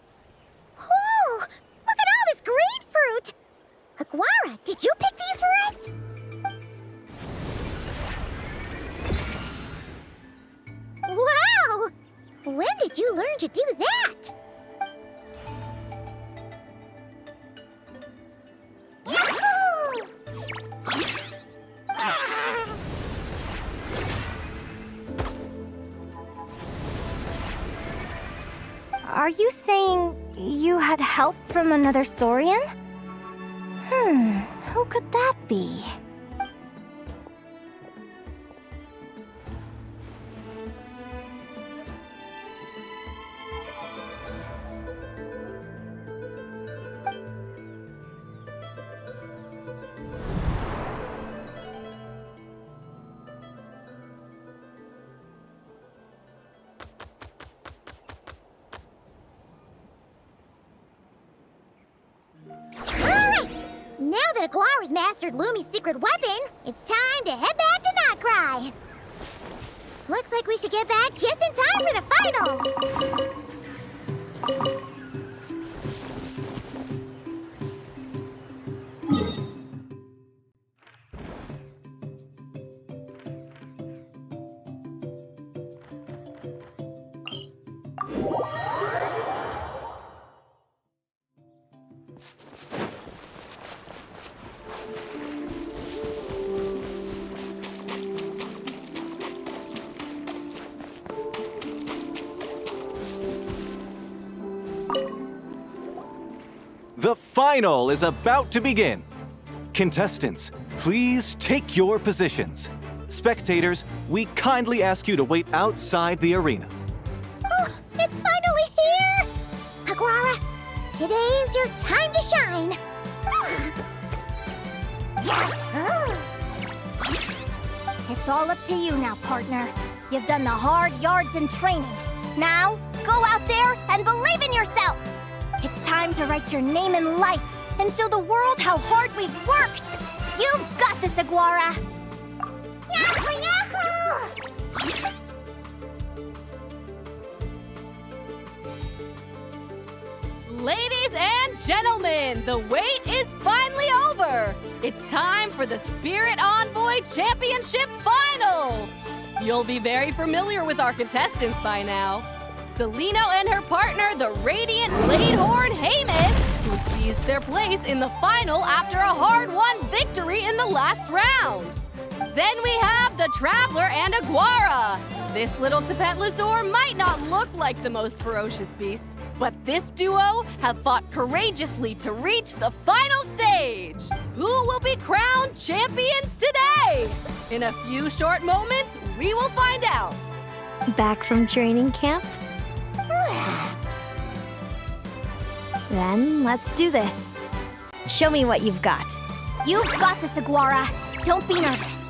Whoa! Look at all this grapefruit! Aguara, did you pick these for us? Wow! When did you learn to do that? Yahoo! Are you saying you had help from another Saurian? Who could that be? Now that Aguara's mastered Lumi's secret weapon, it's time to head back to Notcry. Looks like we should get back just in time for the finals. The final is about to begin. Contestants, please take your positions. Spectators, we kindly ask you to wait outside the arena. Oh, it's finally here! Aguara, today is your time to shine. It's all up to you now, partner. You've done the hard yards in training. Now, go out there and believe in yourself! It's time to write your name in lights and show the world how hard we've worked! You've got this, Aguara! Yahoo! Yahoo! Ladies and gentlemen, the wait is finally over. It's time for the Spirit Envoy Championship Final. You'll be very familiar with our contestants by now. Celino and her partner, the Radiant Bladehorn Heyman, who seized their place in the final after a hard-won victory in the last round. Then we have the Traveler and Aguara. This little Tapetlasaur might not look like the most ferocious beast, but this duo have fought courageously to reach the final stage. Who will be crowned champions today? In a few short moments, we will find out. Back from training camp? Then let's do this. Show me what you've got. You've got this, Aguara. Don't be nervous.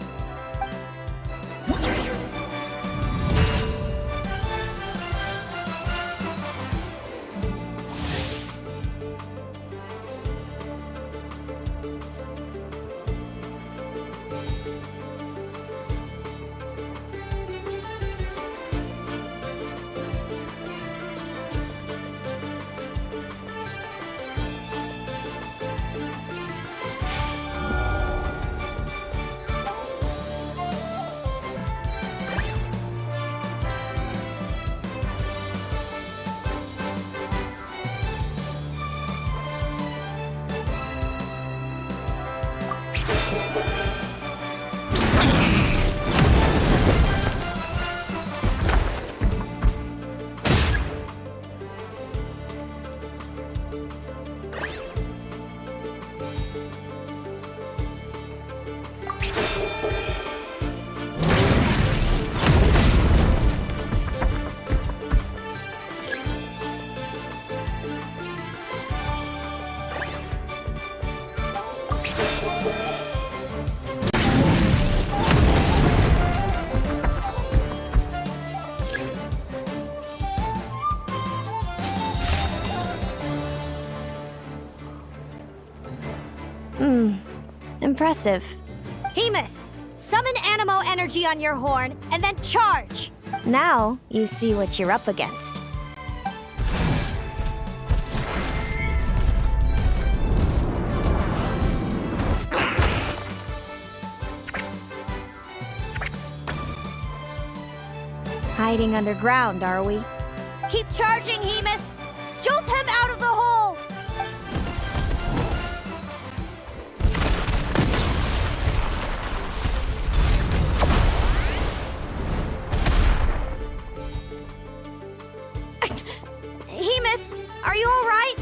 Impressive. Hemus, summon Animo energy on your horn and then charge! Now you see what you're up against. Hiding underground, are we? Keep charging, Hemus! Jolt him out of the hole! Hemus, are you all right?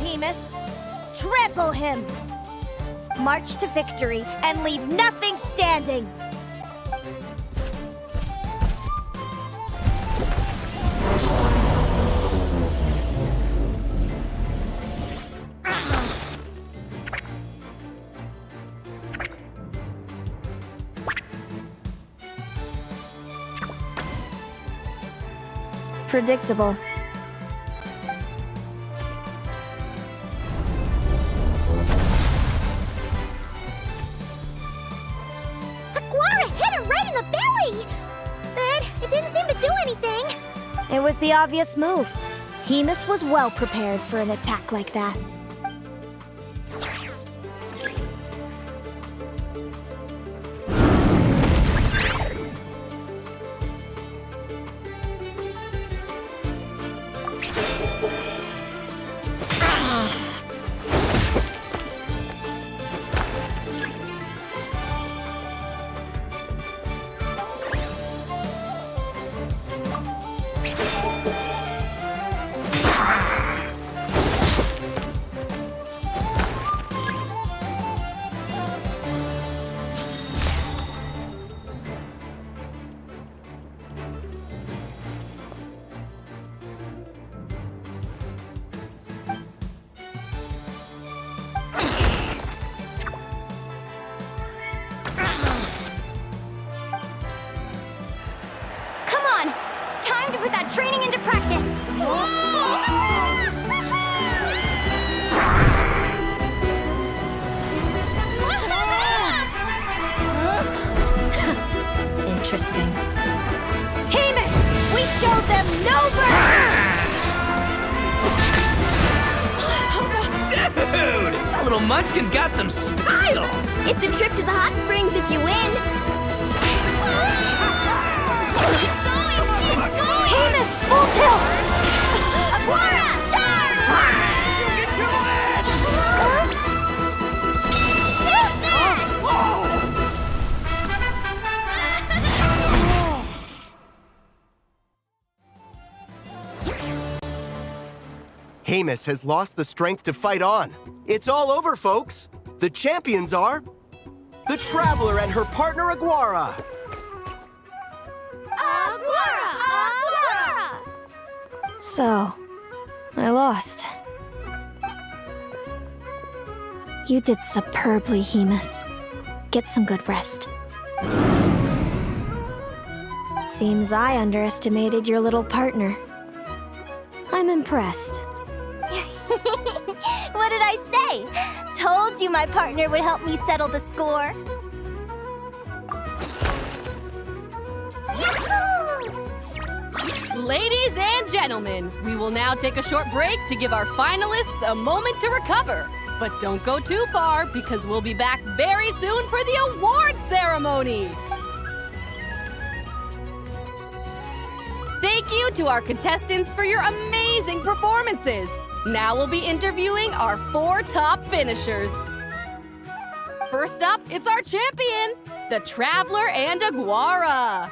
Hemus! Trample him! March to victory and leave nothing standing! Predictable. Aguara hit her right in the belly! But it didn't seem to do anything. It was the obvious move. Hemus was well prepared for an attack like that. Time to put that training into practice! Interesting. Hemus! We showed them no mercy! Dude! That little munchkin's got some style! It's a trip to the hot springs if you win. Hemus, full tilt! Aguara, charge! You can do Hemus has lost the strength to fight on. It's all over, folks. The champions are the Traveler and her partner Aguara. Aguara! So, I lost. You did superbly, Hemus. Get some good rest. Seems I underestimated your little partner. I'm impressed. What did I say? Told you my partner would help me settle the score. Ladies and gentlemen, we will now take a short break to give our finalists a moment to recover. But don't go too far, because we'll be back very soon for the award ceremony. Thank you to our contestants for your amazing performances. Now we'll be interviewing our 4 top finishers. First up, it's our champions, the Traveler and Aguara.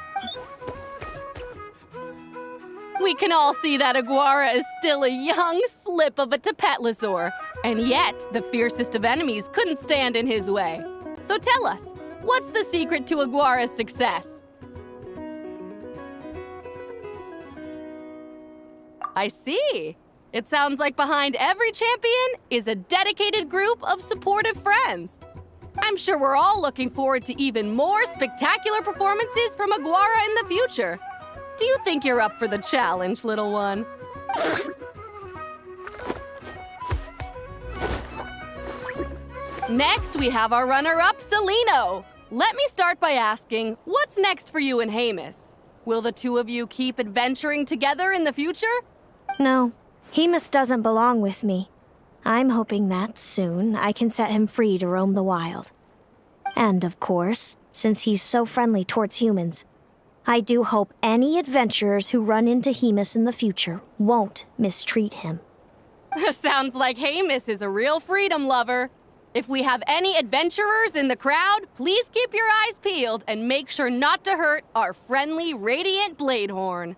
We can all see that Aguara is still a young slip of a Tapetlosaur, and yet the fiercest of enemies couldn't stand in his way. So tell us, what's the secret to Aguara's success? I see. It sounds like behind every champion is a dedicated group of supportive friends. I'm sure we're all looking forward to even more spectacular performances from Aguara in the future. Do you think you're up for the challenge, little one? Next, we have our runner-up, Celino. Let me start by asking, what's next for you and Hemus? Will the two of you keep adventuring together in the future? No, Hemus doesn't belong with me. I'm hoping that soon I can set him free to roam the wild. And of course, since he's so friendly towards humans, I do hope any adventurers who run into Hemus in the future won't mistreat him. Sounds like Hemus is a real freedom lover. If we have any adventurers in the crowd, please keep your eyes peeled and make sure not to hurt our friendly Radiant Bladehorn.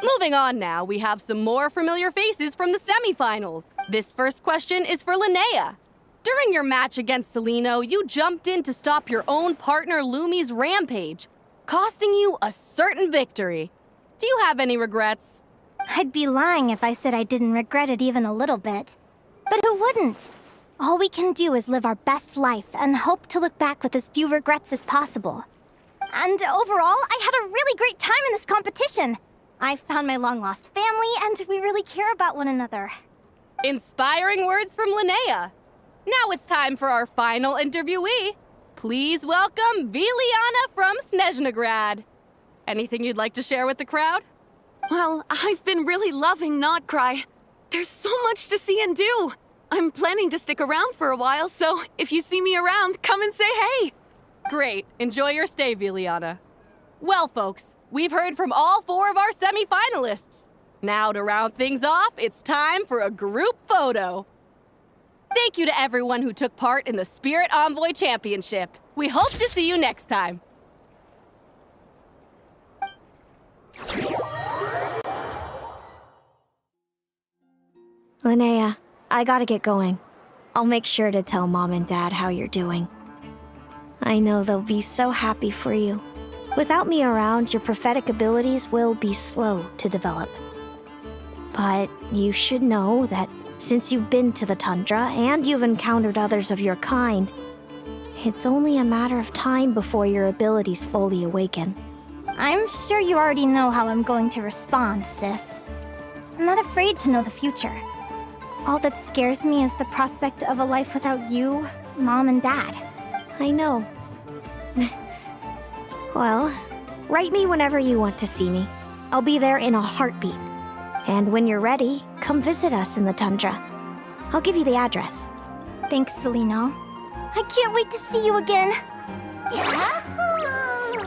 Moving on now, we have some more familiar faces from the semifinals. This first question is for Linnea. During your match against Celino, you jumped in to stop your own partner Lumi's rampage, costing you a certain victory. Do you have any regrets? I'd be lying if I said I didn't regret it even a little bit. But who wouldn't? All we can do is live our best life and hope to look back with as few regrets as possible. And overall, I had a really great time in this competition. I found my long-lost family, and we really care about one another. Inspiring words from Linnea. Now it's time for our final interviewee. Please welcome Viliana from Snezhnograd. Anything you'd like to share with the crowd? Well, I've been really loving Not Cry. There's so much to see and do. I'm planning to stick around for a while, so if you see me around, come and say hey. Great. Enjoy your stay, Viliana. Well, folks, we've heard from all 4 of our semi-finalists. Now, to round things off, it's time for a group photo. Thank you to everyone who took part in the Spirit Envoy Championship. We hope to see you next time. Linnea, I gotta get going. I'll make sure to tell Mom and Dad how you're doing. I know they'll be so happy for you. Without me around, your prophetic abilities will be slow to develop. But you should know that since you've been to the tundra and you've encountered others of your kind, it's only a matter of time before your abilities fully awaken. I'm sure you already know how I'm going to respond, sis. I'm not afraid to know the future. All that scares me is the prospect of a life without you, Mom, and Dad. I know. Well, write me whenever you want to see me. I'll be there in a heartbeat. And when you're ready, come visit us in the tundra. I'll give you the address. Thanks, Celino. I can't wait to see you again. Yahoo!